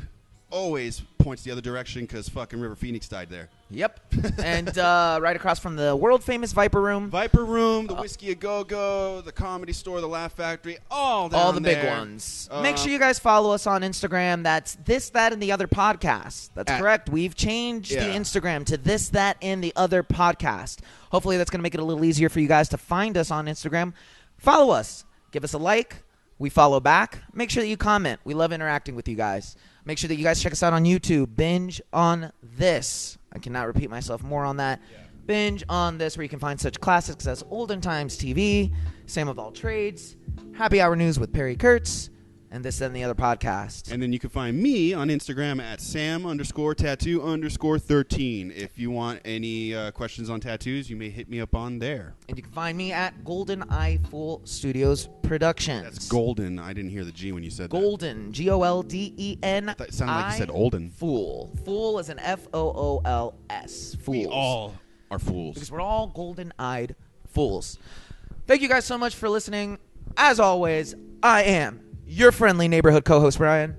always points the other direction because fucking River Phoenix died there.
Yep. And right across from the world-famous Viper Room.
Viper Room, the Whiskey A Go-Go, the Comedy Store, the Laugh Factory, all the
big ones. Make sure you guys follow us on Instagram. That's This, That, and the Other Podcast. That's correct. We've changed the Instagram to This, That, and the Other Podcast. Hopefully that's going to make it a little easier for you guys to find us on Instagram. Follow us. Give us a like. We follow back. Make sure that you comment. We love interacting with you guys. Make sure that you guys check us out on YouTube. Binge on This. I cannot repeat myself more on that. Yeah. Binge on This, where you can find such classics as Olden Times TV, Sam of All Trades, Happy Hour News with Perry Kurtz, and This and the Other Podcast.
And then you can find me on Instagram at Sam_tattoo_13. If you want any questions on tattoos, you may hit me up on there.
And you can find me at Golden Eye Fool Studios Productions.
That's Golden. I didn't hear the G when you said
Golden.
that.
Golden.
That sounded like you said Olden.
Fool. Fool is an Fools. Fools.
We all are fools.
Because we're all golden-eyed fools. Thank you guys so much for listening. As always, I am your friendly neighborhood co-host, Bryan.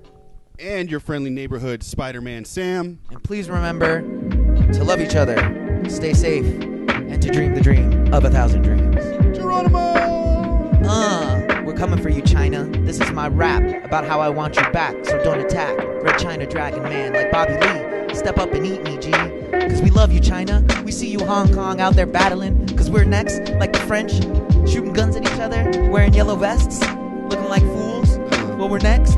And your friendly neighborhood Spider-Man, Sam.
And please remember to love each other, stay safe, and to dream the dream of 1,000 dreams.
Geronimo!
We're coming for you, China. This is my rap about how I want you back, so don't attack. Red China Dragon Man like Bobby Lee. Step up and eat me, G. Cause we love you, China. We see you, Hong Kong, out there battling. Cause we're next, like the French, shooting guns at each other, wearing yellow vests, looking like fools. Well, we're next.